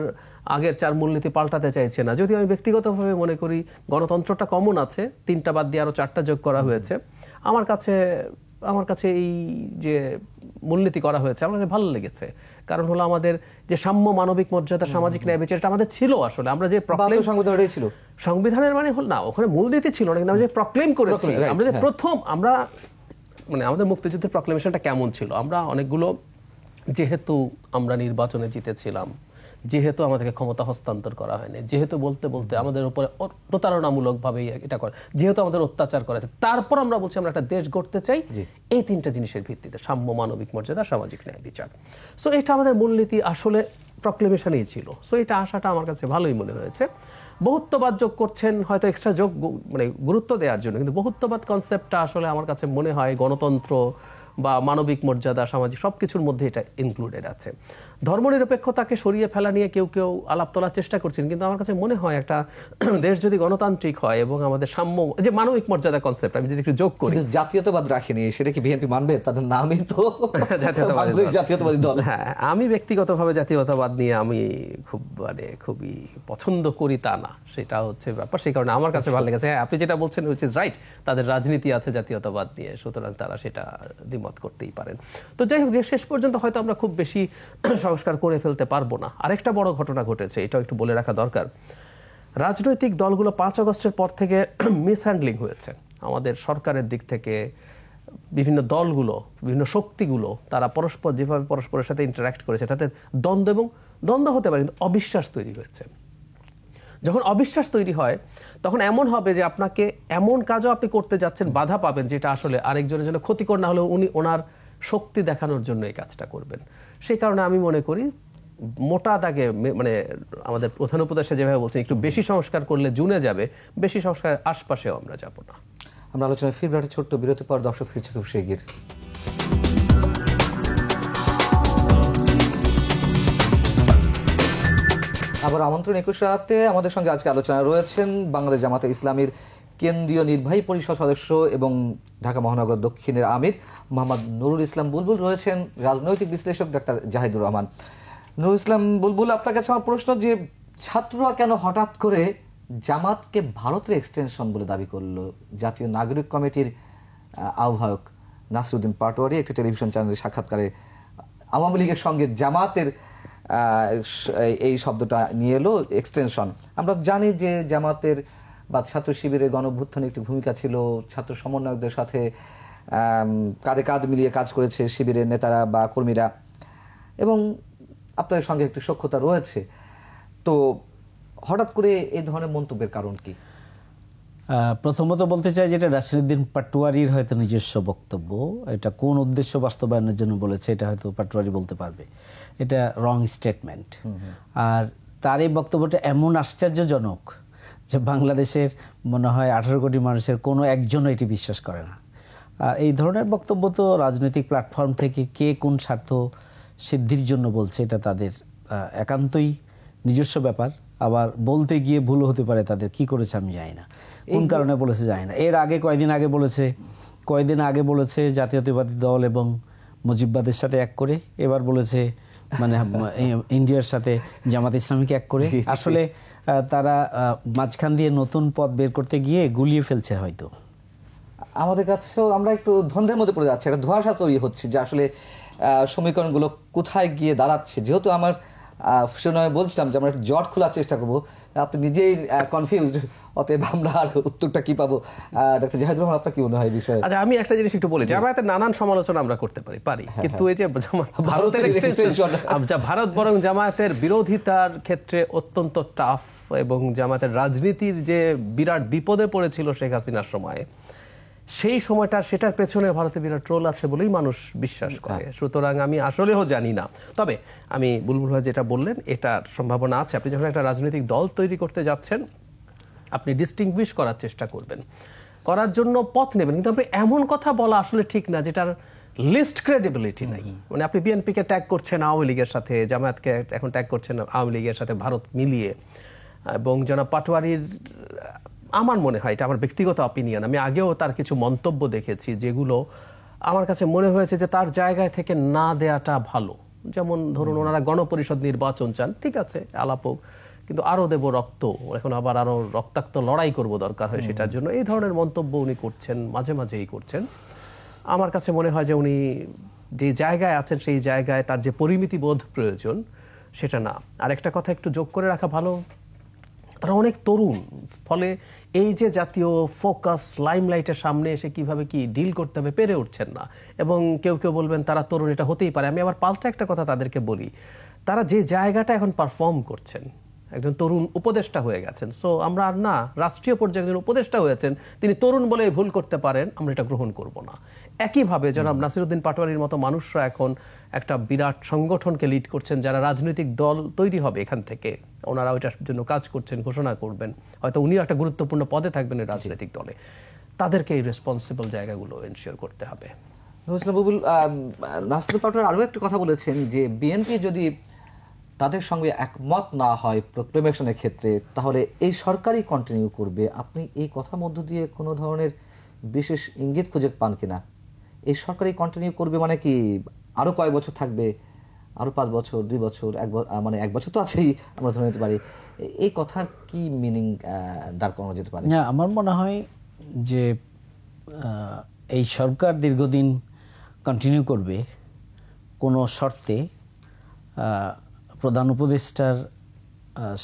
আগের 4 মূলনীতি পাল্টাতে চাইছে না, যদিও আমি ব্যক্তিগতভাবে মনে করি গণতন্ত্রটা কমন আছে, 3টা বাদ দিয়ে আরো 4টা যোগ করা হয়েছে। আমার কাছে এই যে মূলনীতি করা হয়েছে আমার কাছে ভালো লেগেছে, কারণ হলো আমাদের যে সাম্য, মানবিক মর্যাদা, সামাজিক ন্যায় বিচার, এটা আমাদের ছিল আসলে। আমরা যে সংবিধানের মানে হল না, ওখানে মূলনীতি ছিল না, কিন্তু আমরা যে প্রক্লেম করেছি, আমরা যে প্রথম, আমরা মানে আমাদের মুক্তিযুদ্ধের প্রক্লেমেশনটা কেমন ছিল, আমরা অনেকগুলো, যেহেতু আমরা নির্বাচনে জিতেছিলাম, যেহেতু আমাদেরকে ক্ষমতা হস্তান্তর করা হয়নি, যেহেতু বলতে বলতে আমাদের উপরে প্রতারণামূলকভাবে এটা করে, যেহেতু আমাদের অত্যাচার করেছে, তারপর আমরা বলছি আমরা একটা দেশ গড়তে চাই এই 3টা জিনিসের ভিত্তিতে, সাম্য, মানবিক মর্যাদা, সামাজিক ন্যায় বিচার। সো এটা আমাদের মূলনীতি আসলে প্রক্লেমেশনেই ছিল। সো এটা আশাটা আমার কাছে ভালোই মনে হয়েছে। বহুত্ববাদ যোগ করছেন হয়তো এক্সট্রা যোগ, মানে গুরুত্ব দেওয়ার জন্য, কিন্তু বহুত্ববাদ কনসেপ্টটা আসলে আমার কাছে মনে হয় গণতন্ত্র বা মানবিক মর্যাদা, সামাজিক সবকিছুর মধ্যে এটা ইনক্লুডেড আছে। ধর্মনিরপেক্ষতাকে সরিয়ে ফেলা নিয়ে কেউ কেউ আলাপ তোলার চেষ্টা করছেন, কিন্তু আমার কাছে মনে হয় একটা দেশ যদি গণতান্ত্রিক হয় এবং আমাদের সাম্য, যে মানবিক মর্যাদা কনসেপ্ট আমি যদি একটু যোগ করি,
জাতীয়তাবাদ রাখেনি, সেটা কি বিএনপি মানবে? তাদের নামই তো জাতীয়তাবাদী দল।
হ্যাঁ, আমি ব্যক্তিগতভাবে জাতীয়তাবাদ নিয়ে আমি খুবই পছন্দ করি তা না, সেটা হচ্ছে ব্যাপার। সেই কারণে আমার কাছে ভালো লেগেছে। হ্যাঁ, আপনি যেটা বলছেন হুইচ ইজ রাইট, তাদের রাজনীতি আছে জাতীয়তাবাদ নিয়ে, সুতরাং তারা সেটা দ্বিমত করতেই পারেন। তো যাই হোক, যে শেষ পর্যন্ত হয়তো আমরা খুব বেশি সংস্কার করে ফেলতে পারবো না। আরেকটা বড় ঘটনা ঘটেছে, এটাও একটু বলে রাখা দরকার। রাজনৈতিক দলগুলো 5 আগস্টের পর থেকে মিসহ্যান্ডলিং হয়েছে আমাদের সরকারের দিক থেকে। বিভিন্ন দলগুলো, বিভিন্ন শক্তিগুলো, তারা পরস্পর যেভাবে পরস্পরের সাথে ইন্টারাক্ট করেছে, তাতে দ্বন্দ্ব হতে পারে, কিন্তু অবিশ্বাস তৈরি হয়েছে। যখন অবিশ্বাস তৈরি হয় তখন এমন হবে যে আপনাকে এমন কাজও আপনি করতে যাচ্ছেন, বাধা পাবেন, যেটা আসলে আরেকজনের জন্য ক্ষতিকর না হলেও উনি ওনার শক্তি দেখানোর জন্য এই কাজটা করবেন। সেই কারণে আমি মনে করি মোটা দাগে, মানে আমাদের প্রধান উপদেষ্টা যেভাবে বলছেন একটু বেশি সংস্কার করলে জুনে যাবে, বেশি সংস্কারের আশপাশেও আমরা যাব না।
আমরা আলোচনায় ফিরবো একটা ছোট্ট বিরতি পর, দর্শক ফিরছে খুব শিগগির। আবার আমন্ত্রণ 21 রাতে। আমাদের সঙ্গে আজকে আলোচনা রয়েছেন বাংলাদেশ জামাতে ইসলামীর কেন্দ্রীয় নির্বাহী পরিষদ সদস্য এবং ঢাকা মহানগর দক্ষিণের আমির মোহাম্মদ নুরুল ইসলাম বুলবুল, রয়েছেন রাজনৈতিক বিশ্লেষক ডাক্তার জাহিদুর রহমান। নুরুল ইসলাম বুলবুল, আপনার কাছে আমার প্রশ্ন, যে ছাত্ররা কেন হঠাৎ করে জামাতকে ভারতের এক্সটেনশন বলে দাবি করলো? জাতীয় নাগরিক কমিটির আহ্বায়ক নাসিরউদ্দিন পাটোয়ারি একটি টেলিভিশন চ্যানেলের সাক্ষাৎকারে আওয়ামী লীগের সঙ্গে জামাতের এই শব্দটা নিয়ে এলো, এক্সটেনশন। আমরা জানি যে জামাতের বা ছাত্র শিবিরের গণঅভ্যুত্থানে একটি ভূমিকা ছিল, ছাত্র সমন্বয়কদের সাথে কাঁধে কাঁধ মিলিয়ে কাজ করেছে শিবিরের নেতারা বা কর্মীরা, এবং আপনাদের সঙ্গে একটি সখ্যতা রয়েছে। তো হঠাৎ করে এই ধরনের মন্তব্যের কারণ কি?
প্রথমত বলতে চাই, যেটা নাসিরউদ্দিন পাটোয়ারির হয়তো নিজস্ব বক্তব্য, এটা কোন উদ্দেশ্য বাস্তবায়নের জন্য বলেছে এটা হয়তো পাটোয়ারি বলতে পারবে, এটা রং স্টেটমেন্ট। আর তার এই বক্তব্যটা এমন আশ্চর্যজনক যে বাংলাদেশের মনে হয় 18 কোটি মানুষের কোনো একজনও এটি বিশ্বাস করে না। আর এই ধরনের বক্তব্য তো রাজনৈতিক প্ল্যাটফর্ম থেকে কে কোন স্বার্থ সিদ্ধির জন্য বলছে এটা তাদের একান্তই নিজস্ব ব্যাপার। আবার বলতে গিয়ে ভুল হতে পারে, তাদের কি করেছে আমি জানি না, কোন কারণে বলেছে জানি না। এর আগে কয়েকদিন আগে বলেছে জাতীয়তাবাদী দল এবং মুজিববাদের সাথে এক করে, এবার বলেছে মানে ইন্ডিয়ার সাথে জামাত ইসলামীকে এক করে।
জি, জি।
আসলে তারা মাঝখান দিয়ে নতুন পথ বের করতে গিয়ে গুলিয়ে ফেলছে হয়তো।
আমাদের কাছেও আমরা একটু ধন্দের মধ্যে পড়ে যাচ্ছি, একটা ধোঁয়াশা তৈরি হচ্ছে যে আসলে সমীকরণগুলো কোথায় গিয়ে দাঁড়াচ্ছে। যেহেতু আমার শুনে বলছিলাম যে আমরা একটু জট খোলার চেষ্টা করবো, আপনি নিজেই কনফিউজড, অতএব আমরা আর উত্তরটা কি পাবো। ডক্টর জাহিদুর রহমান, আপনার কি মনে হয় এই বিষয়ে?
আচ্ছা, আমি একটা জিনিস একটু বলি, জামায়াতের নানান সমালোচনা আমরা করতে পারি, কিন্তু এই যে ভারতের extension, ভারত বরং জামায়াতের বিরোধিতার ক্ষেত্রে অত্যন্ত টাফ, এবং জামায়াতের রাজনীতির যে বিরাট বিপদে পড়েছিল শেখ হাসিনার সময়, সেই সময়টা সেটার পেছনে ভারতে বিরাট রোল আছে বলেই মানুষ বিশ্বাস করে। সুতরাং আমি আসলেও জানি না, তবে আমি বুলবুল ভাই যেটা বললেন এটার সম্ভাবনা আছে। আপনি যখন একটা রাজনৈতিক দল তৈরি করতে যাচ্ছেন, আপনি ডিস্টিংগুইশ করার চেষ্টা করবেন, করার জন্য পথ নেবেন, কিন্তু আপনি এমন কথা বলা আসলে ঠিক না যেটার লিস্ট ক্রেডিবিলিটি নাই। মানে আপনি বিএনপিকে ট্যাগ করছেন আওয়ামী লীগের সাথে, জামায়াতকে এখন ট্যাগ করছেন আওয়ামী লীগের সাথে ভারত মিলিয়ে, এবং জনাব পাটোয়ারির, আমার মনে হয়, এটা আমার ব্যক্তিগত অপিনিয়ন, আমি আগেও তার কিছু মন্তব্য দেখেছি যেগুলো আমার কাছে মনে হয়েছে যে তার জায়গায় থেকে না দেয়াটা ভালো। যেমন ধরুন, ওনারা গণপরিষদ নির্বাচন চান, ঠিক আছে, আলাপ হোক, কিন্তু আরো দেব রক্ত, এখন আবার আরো রক্তাক্ত লড়াই করব দরকার হয় সেটার জন্য, এই ধরনের মন্তব্য উনি করছেন, মাঝে মাঝেই করছেন। আমার কাছে মনে হয় যে উনি যে জায়গায় আছেন সেই জায়গায় তার যে পরিমিতি বোধ প্রয়োজন সেটা না। আর একটা কথা একটু যোগ করে রাখা ভালো, তারা অনেক তরুণ, ফলে এই যে জাতীয় ফোকাস লাইমলাইটের সামনে এসে কিভাবে কি ডিল করতে হবে পেরে উঠছেন না। এবং কেউ কেউ বলবেন তারা তরুণ, এটা হতেই পারে। আমি আবার পাল্টা একটা কথা তাদেরকে বলি, তারা যে জায়গাটা এখন পারফর্ম করছেন, একজন তরুণ উপদেষ্টা হয়ে গেছেন, সো আমরা আর না, রাষ্ট্রীয় পর্যায়ে একজন উপদেষ্টা হয়েছেন, তিনি তরুণ বলে ভুল করতে পারেন, আমরা এটা গ্রহণ করব না। একইভাবে জনাব নাসিরউদ্দিন পাটোয়ারির মতো মানুষরা এখন একটা বিরাট সংগঠনকে লিড করছেন, যারা রাজনৈতিক দল তৈরি হবে এখান থেকে, ওনারা ওইটার জন্য কাজ করছেন, ঘোষণা করবেন, হয়তো উনিও একটা গুরুত্বপূর্ণ পদে থাকবেন এই রাজনৈতিক দলে। তাদেরকে এই রেসপন্সিবল জায়গাগুলো এনশিওর করতে হবে।
নাসিরুদ্দিন পাটোয়ারি আরও একটা কথা বলেছেন যে বিএনপি যদি তাদের সঙ্গে একমত না হয় প্রোক্লেমেশনের ক্ষেত্রে, তাহলে এই সরকারই কন্টিনিউ করবে। আপনি এই কথার মধ্য দিয়ে কোনো ধরনের বিশেষ ইঙ্গিত খুঁজে পান কিনা? এই সরকারই কন্টিনিউ করবে মানে কি আরো কয়েক বছর থাকবে, আরো 5 বছর, 2 বছর, মানে 1 বছর তো আছেই, আমরা ধরে নিতে পারি। এই কথার কি মিনিং দাঁড় করানো যেতে পারে?
না, আমার মনে হয় যে এই সরকার দীর্ঘদিন কন্টিনিউ করবে কোনো শর্তে প্রধান উপদেষ্টার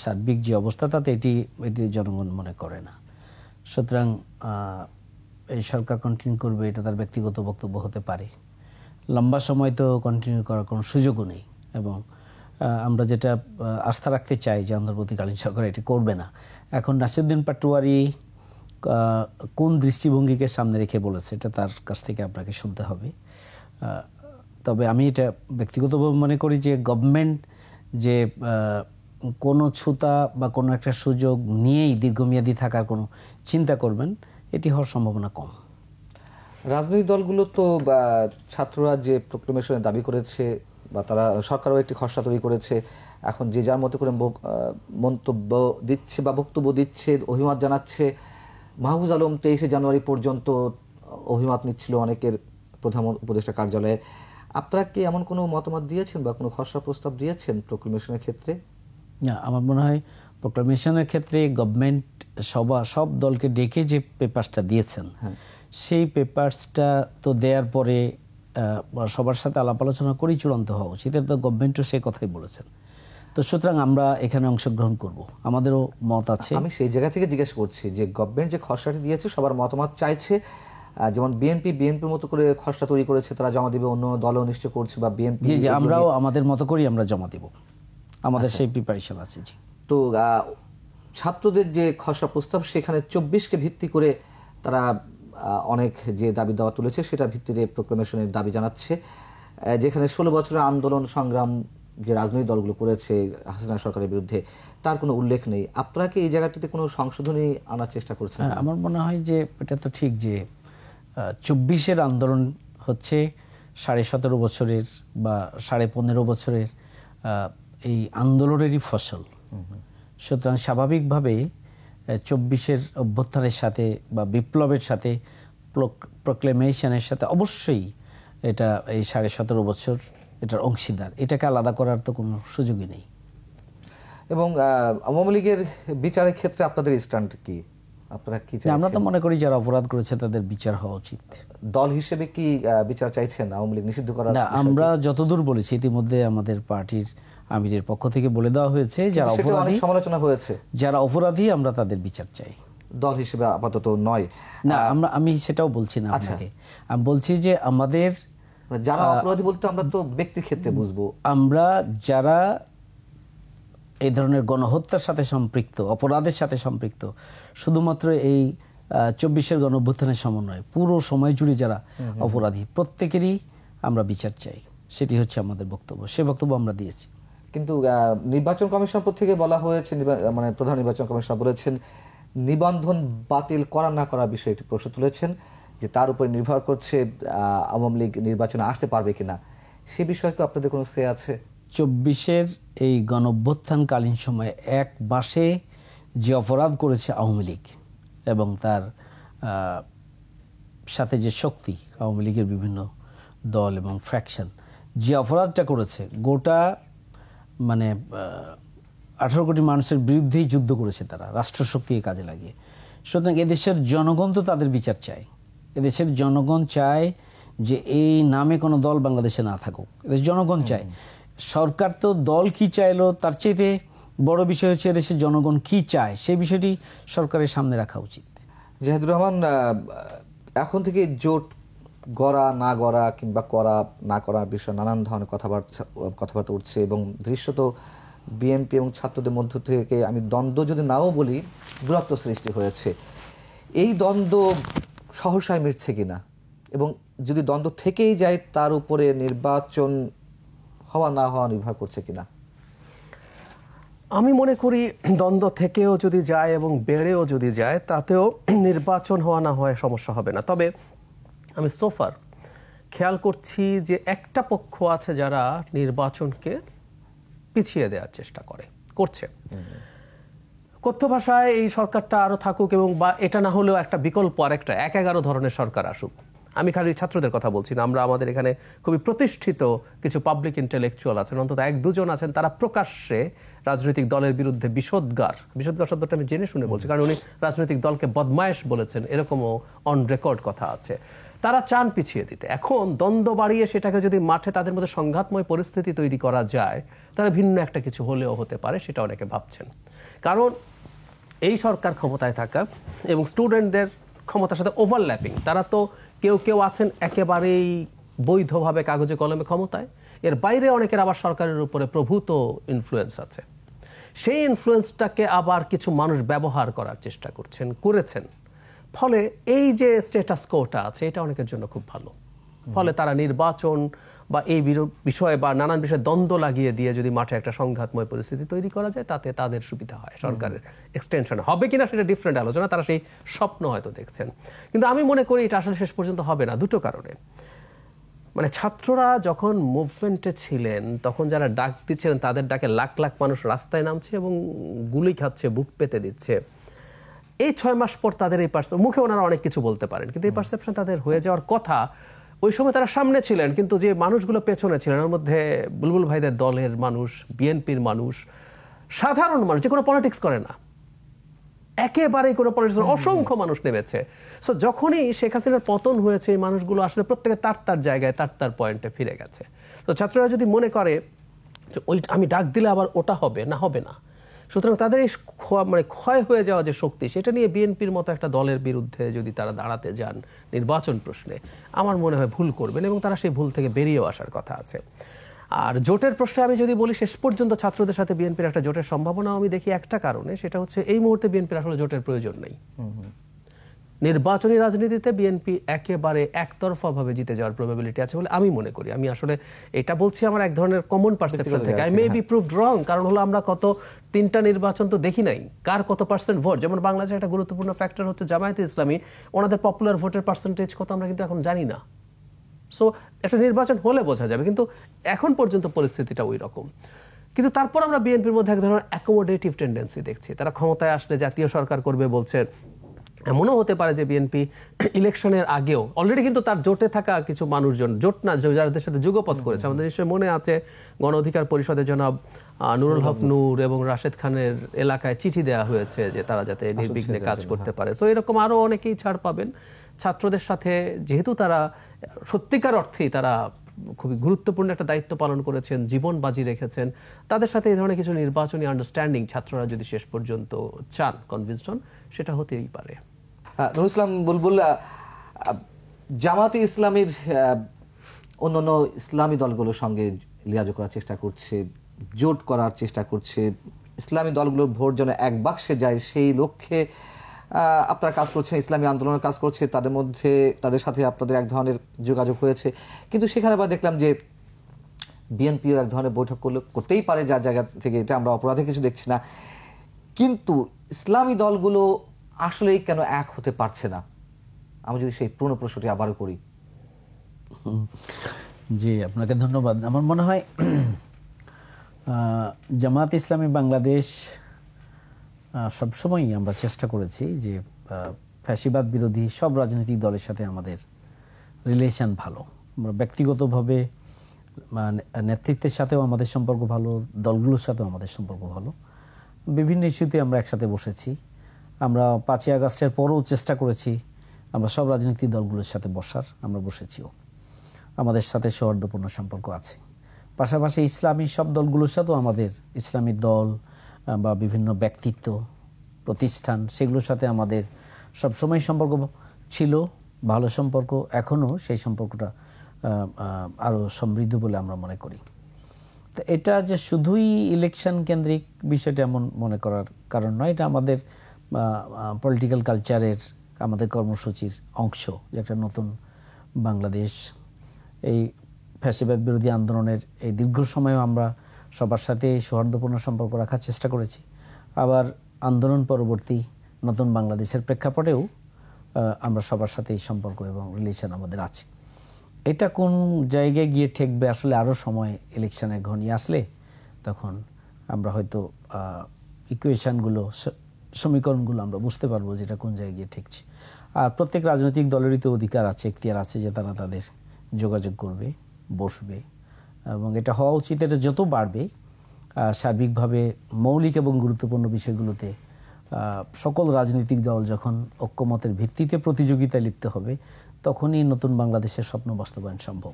সার্বিক যে অবস্থা, তাতে এটি জনগণ মনে করে না। সুতরাং এই সরকার কন্টিনিউ করবে, এটা তার ব্যক্তিগত বক্তব্য হতে পারে। লম্বা সময় তো কন্টিনিউ করার কোনো সুযোগও নেই, এবং আমরা যেটা আস্থা রাখতে চাই যে অন্তর্বর্তীকালীন সরকার এটি করবে না। এখন নাসিরউদ্দিন পাটোয়ারি কোন দৃষ্টিভঙ্গিকে সামনে রেখে বলেছে, এটা তার কাছ থেকে আপনাকে শুনতে হবে। তবে আমি এটা ব্যক্তিগতভাবে মনে করি যে গভর্নমেন্ট যে কোনো ছুতা বা কোনো একটা সুযোগ নিয়েই দীর্ঘমেয়াদী থাকার কোনো চিন্তা করবেন, এটি হওয়ার সম্ভাবনা কম।
রাজনৈতিক দলগুলো তো ছাত্ররা যে প্রোক্লেমেশনের দাবি করেছে, বা তারা সরকারও একটি খসড়া তৈরি করেছে, এখন যে যার মতো করে মন্তব্য দিচ্ছে বা বক্তব্য দিচ্ছে, অভিমত জানাচ্ছে। মাহফুজ আলম 23শে জানুয়ারি পর্যন্ত অভিমত নিচ্ছিল অনেকের প্রধান উপদেষ্টা কার্যালয়ে। আপনারা কি এমন কোনো মতামত দিয়েছেন বা কোনো খসড়া প্রস্তাব দিয়েছেন প্রোক্লেমেশনের ক্ষেত্রে?
না, আমার মনে হয় প্রোক্লেমেশনের ক্ষেত্রে গভর্নমেন্ট সব দলকে ডেকে যে পেপারসটা দিয়েছেন, সেই পেপারসটা তো দেওয়ার পরে সবার সাথে আলাপ আলোচনা করেই চূড়ান্ত হওয়া উচিত। এটা তো গভর্নমেন্টও সেই কথাই বলেছেন। তো সুতরাং আমরা এখানে অংশগ্রহণ করব, আমাদেরও মত আছে।
আমি সেই জায়গা থেকে জিজ্ঞেস করছি যে গভর্নমেন্ট যে খসড়াটি দিয়েছে সবার মতামত চাইছে, যেমন বিএনপির মতো করে খসড়া তৈরি করেছে, তারা জমা দিবে, অন্য দলও নিশ্চয় করছে, বা বিএনপি
জি, আমরাও আমাদের মতো করেই আমরা জমা দেব, আমাদের সেই প্রিপারেশন আছে। জি,
তো ছাত্রদের যে খসড়া প্রস্তাব, সেখানে 24কে ভিত্তি করে তারা অনেক যে দাবি দেওয়া তুলেছে, সেটা ভিত্তিতে প্রোক্লেমেশনের দাবি জানাচ্ছে, যেখানে 16 বছরের আন্দোলন সংগ্রাম যে রাজনৈতিক দলগুলো করেছে হাসিনা সরকারের বিরুদ্ধে, তার কোনো উল্লেখ নেই। আপনারা কি এই জায়গাটিতে কোনো সংশোধনী আনার চেষ্টা করছেন?
আমার মনে হয় যে এটা তো ঠিক যে 24-এর আন্দোলন হচ্ছে 17.5 বছরের বা 15.5 বছরের এই আন্দোলনেরই ফসল। সুতরাং স্বাভাবিকভাবে 24-এর অভ্যুত্থানের সাথে বা বিপ্লবের সাথে প্রোক্লেমেশনের সাথে অবশ্যই এটা এই 17.5 বছর এটার অংশীদার, এটাকে আলাদা করার তো কোনো সুযোগই নেই।
এবং আওয়ামী লীগের বিচারের ক্ষেত্রে আপনাদের স্ট্যান্ড কি? আপনারা কি চাইছেন?
আমরা তো মনে করি যারা অপরাধ করেছে তাদের বিচার হওয়া উচিত।
দল হিসেবে কি বিচার চাইছেন আওয়ামী লীগ নিষিদ্ধ করার?
না, আমরা যতদূর বলেছি ইতিমধ্যে আমাদের পার্টির আমিরের পক্ষ থেকে বলে দেওয়া হয়েছে যারা অপরাধী,
সমালোচনা হয়েছে,
যারা অপরাধী আমরা তাদের বিচার চাই।
দল হিসেবে আপাতত নয়।
না, আমি সেটাও বলছি না আপনাকে, আমি বলছি যে আমাদের
যারা অপরাধী বলতে আমরা তো ব্যক্তির ক্ষেত্রে বুঝবো,
আমরা যারা এই ধরনের গণহত্যার সাথে সম্পৃক্ত, অপরাধের সাথে সম্পৃক্ত, শুধুমাত্র এই 24-এর গণঅভ্যুত্থানের সমন্বয় পুরো সময় জুড়ে যারা অপরাধী প্রত্যেকেরই আমরা বিচার চাই, সেটি হচ্ছে আমাদের বক্তব্য। সে বক্তব্য আমরা দিয়েছি।
কিন্তু নির্বাচন কমিশন থেকে বলা হয়েছে, মানে প্রধান নির্বাচন কমিশনার বলেছেন নিবন্ধন বাতিল করা না করার বিষয়ে একটি প্রশ্ন তুলেছেন যে তার উপর নির্ভর করছে আওয়ামী লীগ নির্বাচনে আসতে পারবে কিনা। সে বিষয়ে কি আপনাদের কোনো সে আছে?
24-এর এই গণঅভ্যুত্থানকালীন সময়ে এক মাসে যে অপরাধ করেছে আওয়ামী লীগ এবং তার সাথে যে শক্তি আওয়ামী লীগের বিভিন্ন দল এবং ফ্র্যাকশন যে অপরাধটা করেছে, গোটা মানে 18 কোটি মানুষের বিরুদ্ধেই যুদ্ধ করেছে তারা, রাষ্ট্রশক্তিকে কাজে লাগিয়ে। সুতরাং এদেশের জনগণ তো তাদের বিচার চায়। এদেশের জনগণ চায় যে এই নামে কোনো দল বাংলাদেশে না থাকুক, এদেশের জনগণ চায়। সরকার তো দল কি চাইলো তার চাইতে বড় বিষয় হচ্ছে এদেশের জনগণ কি চায়, সেই বিষয়টি সরকারের সামনে রাখা উচিত।
জাহিদুর রহমান, এখন থেকে জোট গড়া না গড়া কিংবা করা না করার বিষয়ে নানান ধরনের কথাবার্তা উঠছে এবং দৃশ্যত বিএনপি এবং ছাত্রদের মধ্য থেকে আমি দ্বন্দ্ব যদি নাও বলি দূরত্ব সৃষ্টি হয়েছে। এই দ্বন্দ্ব সহসায় মিটছে কিনা, এবং যদি দ্বন্দ্ব থেকেই যায় তার উপরে নির্বাচন হওয়া না হওয়া নির্ভর করছে কিনা?
আমি মনে করি দ্বন্দ্ব থেকেও যদি যায় এবং বেড়েও যদি যায় তাতেও নির্বাচন হওয়া না হয় সমস্যা হবে না। তবে আমি সোফার খেয়াল করছি যে একটা পক্ষ আছে যারা নির্বাচনকে পিছিয়ে দেওয়ার চেষ্টা করছে। কথ্য ভাষায় এই সরকারটা আরো থাকুক এবং বা এটা না হলেও একটা বিকল্প আরেকটা 11 ধরনের সরকার আসুক। আমি খালি ছাত্রদের কথা বলছি না, আমরা আমাদের এখানে খুবই প্রতিষ্ঠিত কিছু পাবলিক ইন্টেলেকচুয়াল আছেন, অন্তত 1-2 জন আছেন, তারা প্রকাশ্যে রাজনৈতিক দলের বিরুদ্ধে বিষোদ্গার শব্দটা আমি জেনে শুনে বলছি, কারণ উনি রাজনৈতিক দলকে বদমায়েশ বলেছেন, এরকমও অন রেকর্ড কথা আছে। তারা চান পিছিয়ে দিতে। এখন দ্বন্দ্ব বাড়িয়ে সেটাকে যদি মাঠে তাদের মধ্যে সংঘাতময় পরিস্থিতি তৈরি করা যায়, তারা ভিন্ন একটা কিছু হলেও হতে পারে, সেটা অনেকে ভাবছেন। কারণ এই সরকার ক্ষমতায় থাকা এবং স্টুডেন্টদের ক্ষমতার সাথে ওভারল্যাপিং, তারা তো কেউ আছেন একেবারেই বৈধভাবে কাগজে কলমে ক্ষমতায়, এর বাইরে অনেকের আবার সরকারের উপরে প্রভূত ইনফ্লুয়েন্স আছে। সেই ইনফ্লুয়েন্সটাকে আবার কিছু মানুষ ব্যবহার করার চেষ্টা করেছেন। ফলে এই যে স্ট্যাটাস কোটা আছে এটা অনেকের জন্য খুব ভালো। ফলে তারা নির্বাচন বা এই বিষয়ে বা নানান বিষয়ে দ্বন্দ্ব লাগিয়ে দিয়ে যদি মাঠে একটা সংঘাতময় পরিস্থিতি তৈরি করা যায় তাতে তাদের সুবিধা হয়। সরকারের এক্সটেনশন হবে কিনা সেটা ডিফারেন্ট আলোচনা, তারা সেই স্বপ্ন হয়তো দেখছেন। কিন্তু আমি মনে করি এটা আসলে শেষ পর্যন্ত হবে না, দুটো কারণে। মানে ছাত্ররা যখন মুভমেন্টে ছিলেন তখন যারা ডাক দিচ্ছিলেন তাদের ডাকে লাখ লাখ মানুষ রাস্তায় নামছে এবং গুলি খাচ্ছে, বুক পেতে দিচ্ছে। এই 6 মাস পর তাদের এই মুখে ওনারা অনেক কিছু বলতে পারেন, কিন্তু এই পারসেপশন তাদের হয়ে যাওয়ার কথা। ওই সময় তারা সামনে ছিলেন, কিন্তু যে মানুষগুলো পেছনে ছিলেন ওর মধ্যে বুলবুল ভাইদের দলের মানুষ, বিএনপির মানুষ, সাধারণ মানুষ, যে কোনো পলিটিক্স করে না, একেবারেই কোনো পলিটিক্স, অসংখ্য মানুষ নেমেছে। সো যখনই শেখ হাসিনার পতন হয়েছে এই মানুষগুলো আসলে প্রত্যেকে তার জায়গায় তার পয়েন্টে ফিরে গেছে। তো ছাত্ররা যদি মনে করে যে ওই আমি ডাক দিলে আবার ওটা হবে না, সুতরাং তাদের এই ক্ষয় হয়ে যাওয়া যে শক্তি, সেটা নিয়ে বিএনপির মতো একটা দলের বিরুদ্ধে যদি তারা দাঁড়াতে যান নির্বাচন প্রশ্নে, আমার মনে হয় ভুল করবেন এবং তারা সেই ভুল থেকে বেরিয়েও আসার কথা আছে। আর জোটের প্রশ্নে আমি যদি বলি, শেষ পর্যন্ত ছাত্রদের সাথে বিএনপির একটা জোটের সম্ভাবনা আমি দেখি একটা কারণে, সেটা হচ্ছে এই মুহূর্তে বিএনপির আসলে জোটের প্রয়োজন নেই। নির্বাচনী রাজনীতিতে বিএনপি একেবারে একতরফাভাবে জিতে যাওয়ার প্রবাবিলিটি আছে বলে আমি মনে করি। আমি আসলে এটা বলছি আমার এক ধরনের কমন পারসেপশন থেকে। আই মে বি প্রুভড রং, কারণ হলো আমরা 3টা নির্বাচন তো দেখি নাই কার কত পার্সেন্ট ভোট। যেমন বাংলাদেশের একটা গুরুত্বপূর্ণ ফ্যাক্টর হচ্ছে জামায়াতে ইসলামী, ওনাদের পপুলার ভোটের পার্সেন্টেজ কত আমরা কিন্তু এখন জানি না। সো একটা নির্বাচন হলে বোঝা যাবে, কিন্তু এখন পর্যন্ত পরিস্থিতিটা ওই রকম। কিন্তু তারপর আমরা বিএনপির মধ্যে এক ধরনের অ্যাকোমোডেটিভ টেন্ডেন্সি দেখছি। তারা ক্ষমতায় আসলে জাতীয় সরকার করবে বলছে, এমনও হতে পারে যে বিএনপি ইলেকশনের আগেও অলরেডি কিন্তু তার জোটে থাকা কিছু মানুষজন, জোট না, যাদের সাথে যুগপৎ করেছে, আমাদের নিশ্চয়ই মনে আছে গণ অধিকার পরিষদের জনাব নুরুল হক নূর এবং রাশেদ খানের এলাকায় চিঠি দেওয়া হয়েছে যে তারা যাতে নির্বিঘ্নে কাজ করতে পারে। তো এরকম আরো অনেকেই ছাড় পাবেন। ছাত্রদের সাথে যেহেতু তারা সত্যিকার অর্থেই তারা খুবই গুরুত্বপূর্ণ একটা দায়িত্ব পালন করেছেন, জীবন বাজি রেখেছেন, তাদের সাথে এই ধরনের কিছু নির্বাচনী আন্ডারস্ট্যান্ডিং ছাত্ররা যদি শেষ পর্যন্ত চান, কনভিন্সড হন, সেটা হতেই পারে।
নুরুল ইসলাম বুলবুল, জামাতে ইসলামীর অন্যান্য ইসলামী দলগুলোর সঙ্গে লিয়াজ করার চেষ্টা করছে, জোট করার চেষ্টা করছে, ইসলামী দলগুলোর ভোট যেন এক বাক্সে যায় সেই লক্ষ্যে আপনারা কাজ করছেন, ইসলামী আন্দোলনের কাজ করছে, তাদের সাথে আপনাদের এক ধরনের যোগাযোগ হয়েছে। কিন্তু সেখানে আবার দেখলাম যে বিএনপিও এক ধরনের বৈঠক করতেই পারে যার জায়গা থেকে, এটা আমরা অপরাধে কিছু দেখছি না, কিন্তু ইসলামী দলগুলো আসলেই কেন এক হতে পারছে না? আমি যদি সেই পুরনো প্রশ্নটি আবারও করি।
জি, আপনাকে ধন্যবাদ। আমার মনে হয় জামাত ইসলামী বাংলাদেশ সবসময়ই আমরা চেষ্টা করেছি যে ফ্যাসিবাদ বিরোধী সব রাজনৈতিক দলের সাথে আমাদের রিলেশন ভালো। আমরা ব্যক্তিগতভাবে নেতৃত্বের সাথেও আমাদের সম্পর্ক ভালো, দলগুলোর সাথেও আমাদের সম্পর্ক ভালো। বিভিন্ন ইস্যুতে আমরা একসাথে বসেছি। আমরা 5ই আগস্টের পরেও চেষ্টা করেছি আমরা সব রাজনৈতিক দলগুলোর সাথে বসার, আমরা বসেছিও। আমাদের সাথে সৌহার্দ্যপূর্ণ সম্পর্ক আছে। পাশাপাশি ইসলামী সব দলগুলোর সাথেও আমাদের, ইসলামী দল বা বিভিন্ন ব্যক্তিত্ব, প্রতিষ্ঠান, সেগুলোর সাথে আমাদের সবসময় সম্পর্ক ছিল, ভালো সম্পর্ক। এখনও সেই সম্পর্কটা আরও সমৃদ্ধ বলে আমরা মনে করি। তো এটা যে শুধুই ইলেকশন কেন্দ্রিক বিষয়টা এমন মনে করার কারণ নয়, এটা আমাদের পলিটিক্যাল কালচারের, আমাদের কর্মসূচির অংশ যে একটা নতুন বাংলাদেশ। এই ফ্যাসিবাদ বিরোধী আন্দোলনের এই দীর্ঘ সময়েও আমরা সবার সাথে সৌহার্দ্যপূর্ণ সম্পর্ক রাখার চেষ্টা করেছি। আবার আন্দোলন পরবর্তী নতুন বাংলাদেশের প্রেক্ষাপটেও আমরা সবার সাথে এই সম্পর্ক এবং রিলেশন আমাদের আছে। এটা কোন জায়গায় গিয়ে ঠেকবে আসলে আরও সময় ইলেকশনের ঘনিয়ে আসলে তখন আমরা হয়তো ইকুয়েশনগুলো, সমীকরণগুলো আমরা বুঝতে পারবো যেটা কোন জায়গায় গিয়ে ঠেকছে। আর প্রত্যেক রাজনৈতিক দলেরই তো অধিকার আছে, এখতিয়ার আছে যে তারা তাদের যোগাযোগ করবে, বসবে, এবং এটা হওয়া উচিত। এটা যত বাড়বে সার্বিকভাবে মৌলিক এবং গুরুত্বপূর্ণ বিষয়গুলোতে সকল রাজনৈতিক দল যখন ঐক্যমতের ভিত্তিতে প্রতিযোগিতায় লিপ্ত হবে তখনই নতুন বাংলাদেশের স্বপ্ন বাস্তবায়ন সম্ভব।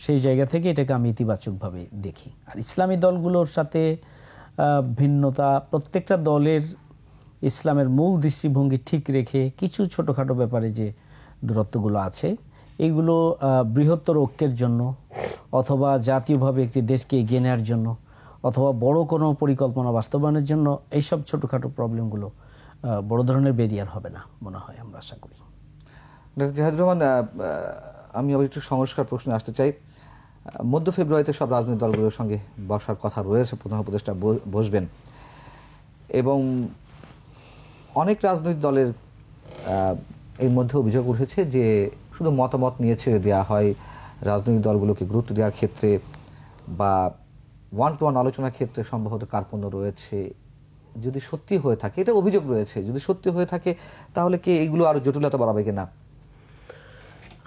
সেই জায়গা থেকে এটাকে আমি ইতিবাচকভাবে দেখি। আর ইসলামী দলগুলোর সাথে ভিন্নতা, প্রত্যেকটা দলের ইসলামের মূল দৃষ্টিভঙ্গি ঠিক রেখে কিছু ছোটোখাটো ব্যাপারে যে দূরত্বগুলো আছে, এগুলো বৃহত্তর ঐক্যের জন্য অথবা জাতীয়ভাবে একটি দেশকে এগিয়ে নেওয়ার জন্য অথবা বড় কোনো পরিকল্পনা বাস্তবায়নের জন্য এইসব ছোটোখাটো প্রবলেমগুলো বড় ধরনের ব্যারিয়ার হবে না মনে হয়, আমরা আশা করি।
ডক্টর জিহাদুর রহমান, আমি আবার একটু সংস্কার প্রশ্নে আসতে চাই। মধ্য ফেব্রুয়ারিতে সব রাজনৈতিক দলগুলোর সঙ্গে বসার কথা রয়েছে, প্রধান উপদেষ্টা বসবেন, এবং অনেক রাজনৈতিক দলের এর মধ্যে অভিযোগ উঠেছে যে শুধু মতামত নিয়ে ছেড়ে দেওয়া হয়, রাজনৈতিক দলগুলোকে গুরুত্ব দেওয়ার ক্ষেত্রে বা ওয়ান টু ওয়ান আলোচনার ক্ষেত্রে সম্ভবত কার্পণ্য রয়েছে। যদি সত্যি হয়ে থাকে, এটা অভিযোগ রয়েছে, যদি সত্যি হয়ে থাকে তাহলে কি এগুলো আরো জটিলতা বাড়াবে কিনা?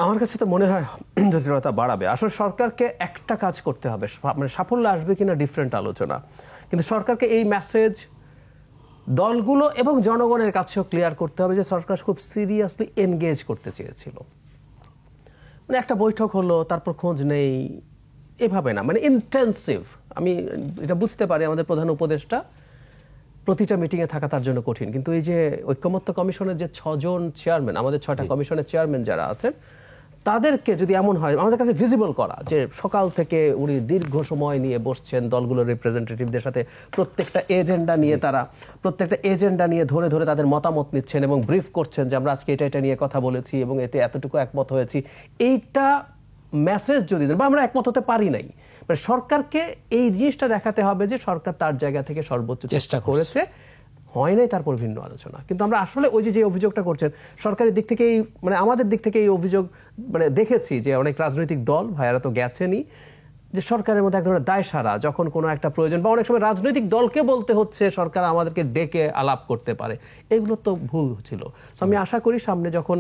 আমার কাছে তো মনে হয় জটিলতা বাড়াবে। আসলে সরকারকে একটা কাজ করতে হবে, মানে সাফল্য আসবে কিনা ডিফারেন্ট আলোচনা, কিন্তু সরকারকে এই মেসেজ দলগুলো এবং জনগণের কাছেও ক্লিয়ার করতে হবে যে সরকার খুব সিরিয়াসলি এনগেজ করতে চেয়েছিল। মানে একটা বৈঠক হলো, তারপর খোঁজ নেই, এভাবে না, মানে ইন্টেন্সিভ। আমি এটা বুঝতে পারি আমাদের প্রধান উপদেষ্টা প্রতিটা মিটিংয়ে থাকা তার জন্য কঠিন, কিন্তু এই যে ঐক্যমত্য কমিশনের যে 6 জন চেয়ারম্যান, আমাদের 6টা কমিশনের চেয়ারম্যান যারা আছেন, তাদেরকে যদি এমন হয় আমাদের কাছে ভিজিবল করা যে সকাল থেকে উনি দীর্ঘ সময় নিয়ে বসছেন দলগুলোর রিপ্রেজেন্টেটিভদের সাথে, প্রত্যেকটা এজেন্ডা নিয়ে ধরে ধরে তাদের মতামত নিচ্ছেন এবং ব্রিফ করছেন যে আমরা আজকে এটা নিয়ে কথা বলেছি এবং এতে এতটুকু একমত হয়েছি, এইটা মেসেজ যদি দেন, বা আমরা একমত হতে পারি নাই, মানে সরকারকে এই জিনিসটা দেখাতে হবে যে সরকার তার জায়গা থেকে সর্বোচ্চ চেষ্টা করেছে, হয় নাই তারপর ভিন্ন আলোচনা। কিন্তু আমরা আসলে ওই যে অভিযোগটা করছেন সরকারের দিক থেকে, মানে আমাদের দিক থেকে এই অভিযোগ মানে দেখেছি যে অনেক রাজনৈতিক দল, ভাইয়ারা তো গেছেনই, যে সরকারের মধ্যে এক ধরনের দায়সারা, যখন কোনো একটা প্রয়োজন বা অনেক সময় রাজনৈতিক দলকে বলতে হচ্ছে সরকার আমাদেরকে ডেকে আলাপ করতে পারে, এগুলো তো ভুল ছিল। তো আমি আশা করি সামনে যখন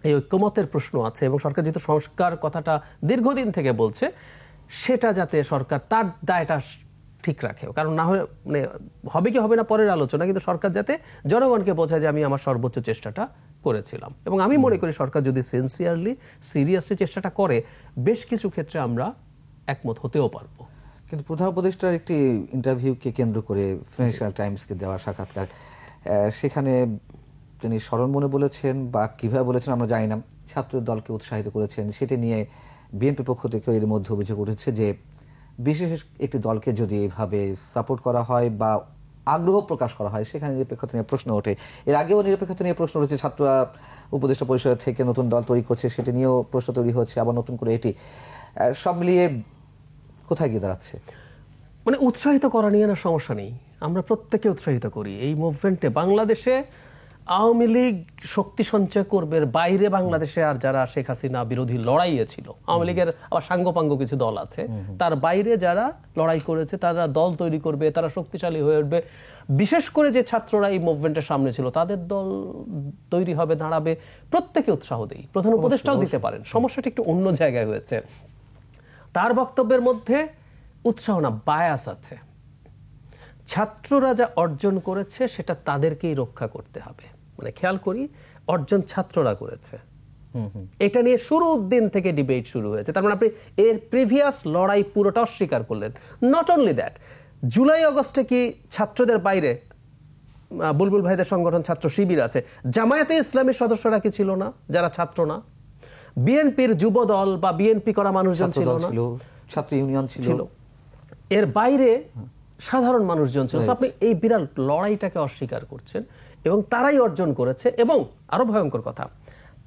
এই ঐক্যমতের প্রশ্ন আছে এবং সরকার যেহেতু সংস্কার কথাটা দীর্ঘদিন থেকে বলছে, সেটা যাতে সরকার তার দায়টা ঠিক রাখে। কারণ না হয় মানে হবে কি হবে না পরের আলোচনা, কিন্তু সরকার যাতে জনগণকে বোঝায় যে আমি আমার সর্বোচ্চ চেষ্টাটা করেছিলাম। এবং আমি মনে করি সরকার যদি সিনসিয়ারলি সিরিয়াসলি চেষ্টাটা করে, বেশ কিছু ক্ষেত্রে আমরা একমত হতেও পারবো।
কিন্তু প্রধান উপদেষ্টার একটি ইন্টারভিউকে কেন্দ্র করে ফিনান্সিয়াল টাইমসকে দেওয়া সাক্ষাৎকার, সেখানে তিনি স্মরণ মনে বলেছেন বা কিভাবে বলেছেন আমরা জানি না, ছাত্র দলকে উৎসাহিত করেছেন। সেটা নিয়ে বিএনপি পক্ষ থেকে এর মধ্যে অভিযোগ উঠেছে যে বিশেষ একটি দলকে যদি এভাবে সাপোর্ট করা হয় বা আগ্রহ প্রকাশ করা হয়, সেখানে নিরপেক্ষতা নিয়ে প্রশ্ন ওঠে। এর আগেও নিরপেক্ষতা নিয়ে প্রশ্ন উঠেছে, ছাত্র উপদেষ্টা পরিষদ থেকে নতুন দল তৈরি করছে, সেটা নিয়েও প্রশ্ন তৈরি হচ্ছে, আবার নতুন করে এটি সব মিলিয়ে কোথায় গিয়ে দাঁড়াচ্ছে?
মানে উৎসাহিত করা নিয়ে না সমস্যা নেই, আমরা প্রত্যেকে উৎসাহিত করি এই মুভমেন্টে। বাংলাদেশে আওয়ামী লীগ শক্তি সঞ্চয় করবে, বাইরে বাংলাদেশে আর যারা শেখ হাসিনা বিরোধী লড়াইয়ে ছিল, আওয়ামী লীগের আবার সাঙ্গপাঙ্গ কিছু দল আছে, তার বাইরে যারা লড়াই করেছে তারা দল তৈরি করবে, তারা শক্তিশালী হয়ে উঠবে। বিশেষ করে যে ছাত্ররা এই মুভমেন্টের সামনে ছিল তাদের দল তৈরি হবে, দাঁড়াবে, প্রত্যেকে উৎসাহ দেই। প্রধান উপদেষ্টাও দিতে পারেন। সমস্যাটা একটু অন্য জায়গায় হয়েছে, তার বক্তব্যের মধ্যে উৎসাহ না, বায়াস আছে। ছাত্ররা যা অর্জন করেছে সেটা তাদেরকেই রক্ষা করতে হবে। মানে খেয়াল করি, অর্জন ছাত্ররা করেছে, এটা নিয়ে শুরুর দিন থেকে ডিবেট শুরু হয়েছে। তার মানে আপনি এর প্রিভিয়াস লড়াই পুরোটা অস্বীকার করলেন। নট অনলি দ্যাট, জুলাই আগস্টে কি ছাত্রদের বাইরে বুলবুল ভাইদের সংগঠন ছাত্র শিবির আছে, জামায়াতে ইসলামের সদস্যরা কি ছিল না যারা ছাত্র না? বিএনপির যুব দল বা বিএনপি করা মানুষজন ছিল না,
ছাত্র ইউনিয়ন ছিল,
এর বাইরে সাধারণ মানুষজন ছিল। আপনি এই বিরাট লড়াইটাকে অস্বীকার করছেন এবং তারাই অর্জন করেছে, এবং আরো ভয়ঙ্কর কথা,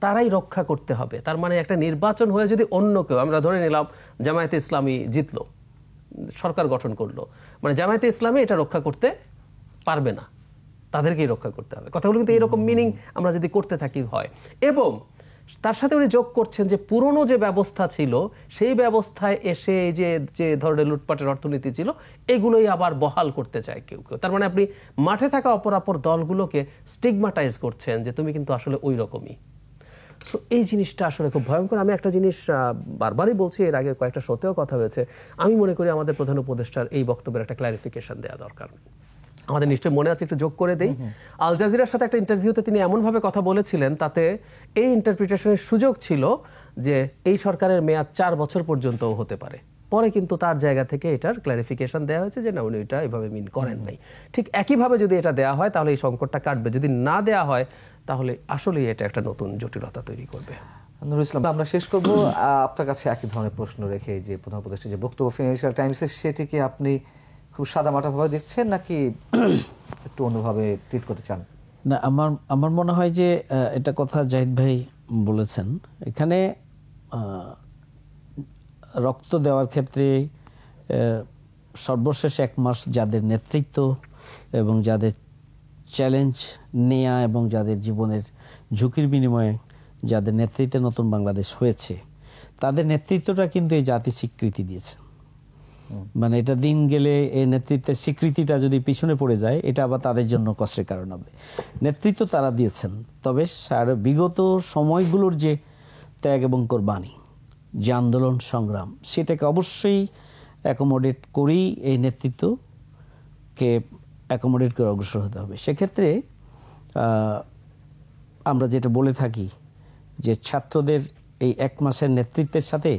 তারাই রক্ষা করতে হবে। তার মানে একটা নির্বাচন হয়ে যদি অন্য কেউ, আমরা ধরে নিলাম জামায়াতে ইসলামী জিতলো, সরকার গঠন করলো, মানে জামায়াতে ইসলামী এটা রক্ষা করতে পারবে না, তাদেরকেই রক্ষা করতে হবে। কথাগুলো কিন্তু এরকম মিনিং আমরা যদি করতে থাকি হয়। এবং তার সাথে উনি যোগ করছেন যে পুরনো যে ব্যবস্থা ছিল সেই ব্যবস্থায় এসে যে ধরনের লুটপাটের অর্থনীতি ছিল এগুলোই আবার বহাল করতে চায় কেউ কেউ। তার মানে আপনি মাঠে থাকা অপরাপর দলগুলোকে স্টিগমাটাইজ করছেন যে তুমি কিন্তু আসলে ওই রকমই। সো এই জিনিসটা আসলে খুব ভয়ঙ্কর। আমি একটা জিনিস বারবারই বলছি, এর আগে কয়েকটা শোতেও কথা হয়েছে, আমি মনে করি আমাদের প্রধান উপদেষ্টার এই বক্তব্যের একটা ক্লারিফিকেশন দেওয়া দরকার। আমাদের নিশ্চয়ই মনে আছে, একটু যোগ করে দেই। আল জাজিরার সাথে একটা ইন্টারভিউতে তিনি এমনভাবে কথা বলেছিলেন, তাতে এই ইন্টারপ্রিটেশনের সুযোগ ছিল যে এই সরকারের মেয়াদ 4 বছর পর্যন্তও হতে পারে। পরে কিন্তু তার জায়গা থেকে এটার ক্লারিফিকেশন দেওয়া হয়েছে যে না, উনি এটা এভাবে মিন করেন নাই। ঠিক একইভাবে যদি এটা দেওয়া হয় তাহলে এই সংকটটা কাটবে, যদি না দেওয়া হয় তাহলে আসলেই এটা একটা নতুন জটিলতা তৈরি করবে।
নুরুল ইসলাম, আমরা শেষ করব আপনার কাছে একই ধরনের প্রশ্ন রেখে, যে প্রধান উপদেষ্টা যে বক্তব্য ফিনান্সিয়াল টাইমসের, সেটিকে আপনি খুব সাদামাটাভাবে দেখছেন নাকি একটু অন্যভাবে ট্রিট করতে চান?
না, আমার মনে হয় যে এটা কথা জাহিদ ভাই বলেছেন, এখানে রক্ত দেওয়ার ক্ষেত্রে সর্বশেষ 1 মাস যাদের নেতৃত্ব এবং যাদের চ্যালেঞ্জ নেয়া এবং যাদের জীবনের ঝুঁকির বিনিময়ে যাদের নেতৃত্বে নতুন বাংলাদেশ হয়েছে, তাদের নেতৃত্বটা কিন্তু এই জাতি স্বীকৃতি দিয়েছে। মানে এটা দিন গেলে এই নেতৃত্বের স্বীকৃতিটা যদি পিছনে পড়ে যায়, এটা আবার তাদের জন্য কষ্টের কারণ হবে। নেতৃত্ব তারা দিয়েছেন, তবে বিগত সময়গুলোর যে ত্যাগ এবং কোরবানি, যে আন্দোলন সংগ্রাম, সেটাকে অবশ্যই অ্যাকোমোডেট করেই এই নেতৃত্বকে অ্যাকোমোডেট করে অগ্রসর হতে হবে। সেক্ষেত্রে আমরা যেটা বলে থাকি যে ছাত্রদের এই 1 মাসের নেতৃত্বের সাথে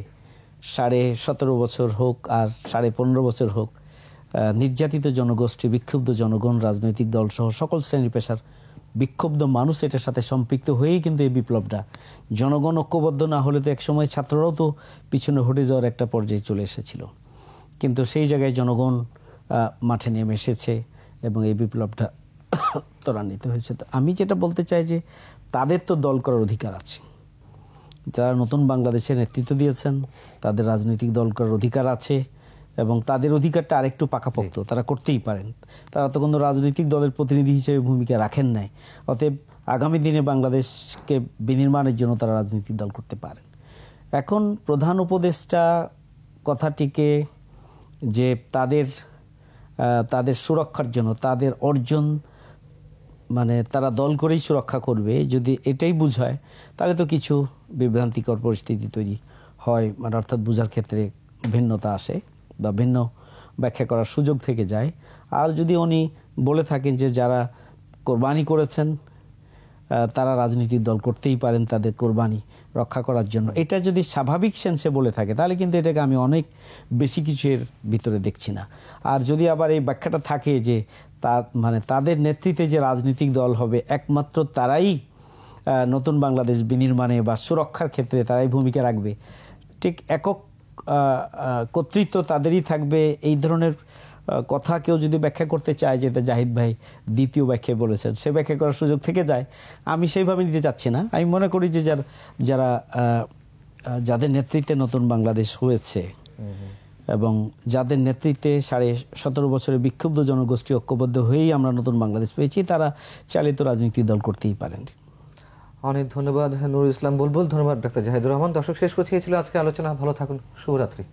17.5 বছর হোক আর 15.5 বছর হোক, নির্যাতিত জনগোষ্ঠী, বিক্ষুব্ধ জনগণ, রাজনৈতিক দল সহ সকল শ্রেণী পেশার বিক্ষুব্ধ মানুষ এটার সাথে সম্পৃক্ত হয়েই কিন্তু এই বিপ্লবটা, জনগণ ঐক্যবদ্ধ না হলে তো একসময় ছাত্ররাও তো পিছনে হটে যাওয়ার একটা পর্যায়ে চলে এসেছিল, কিন্তু সেই জায়গায় জনগণ মাঠে নেমে এসেছে এবং এই বিপ্লবটা ত্বরান্বিত হয়েছে। তো আমি যেটা বলতে চাই যে তাদের তো দল করার অধিকার আছে, যারা নতুন বাংলাদেশের নেতৃত্ব দিয়েছেন তাদের রাজনৈতিক দল করার অধিকার আছে এবং তাদের অধিকারটা আরেকটু পাকাপোক্ত, তারা করতেই পারেন। তারা তো কোনো রাজনৈতিক দলের প্রতিনিধি হিসেবে ভূমিকা রাখেন নাই, অতএব আগামী দিনে বাংলাদেশকে বিনির্মাণের জন্য তারা রাজনৈতিক দল করতে পারেন। এখন প্রধান উপদেষ্টা কথাটিকে যে তাদের সুরক্ষার জন্য তাদের অর্জন মানে তারা দল করেই সুরক্ষা করবে, যদি এটাই বুঝায় তাহলে তো কিছু বিভ্রান্তিকর পরিস্থিতি তৈরি হয়, মানে অর্থাৎ বোঝার ক্ষেত্রে ভিন্নতা আসে বা ভিন্ন ব্যাখ্যা করার সুযোগ থেকে যায়। আর যদি উনি বলে থাকেন যে যারা কোরবানি করেছেন তারা রাজনৈতিক দল করতেই পারেন তাদের কোরবানি রক্ষা করার জন্য, এটা যদি স্বাভাবিক সেন্সে বলে থাকে তাহলে কিন্তু এটাকে আমি অনেক বেশি কিছু এর ভিতরে দেখছি না। আর যদি আবার এই ব্যাখ্যাটা থাকে যে মানে তাদের নেতৃত্বে যে রাজনৈতিক দল হবে একমাত্র তারাই নতুন বাংলাদেশ বিনির্মাণে বা সুরক্ষার ক্ষেত্রে তারাই ভূমিকা রাখবে, ঠিক একক কর্তৃত্ব তাদেরই থাকবে, এই ধরনের কথা কেউ যদি ব্যাখ্যা করতে চায়, যেটা জাহিদ ভাই দ্বিতীয় ব্যাখ্যায় বলেছেন, সে ব্যাখ্যা করার সুযোগ থেকে যায়, আমি সেইভাবে নিতে চাচ্ছি না। আমি মনে করি যে যাদের নেতৃত্বে নতুন বাংলাদেশ হয়েছে এবং যাদের নেতৃত্বে 17.5 বছরের বিক্ষুব্ধ জনগোষ্ঠী ঐক্যবদ্ধ হয়েই আমরা নতুন বাংলাদেশ পেয়েছি, তারা চালিত রাজনৈতিক দল করতেই পারেন।
অনেক ধন্যবাদ নুরুল ইসলাম বুলবুল, ধন্যবাদ ডাক্তার জাহিদুর রহমান। দর্শক, শেষ করছি, এই ছিল আজকে আলোচনা। ভালো থাকুন, শুভরাত্রি।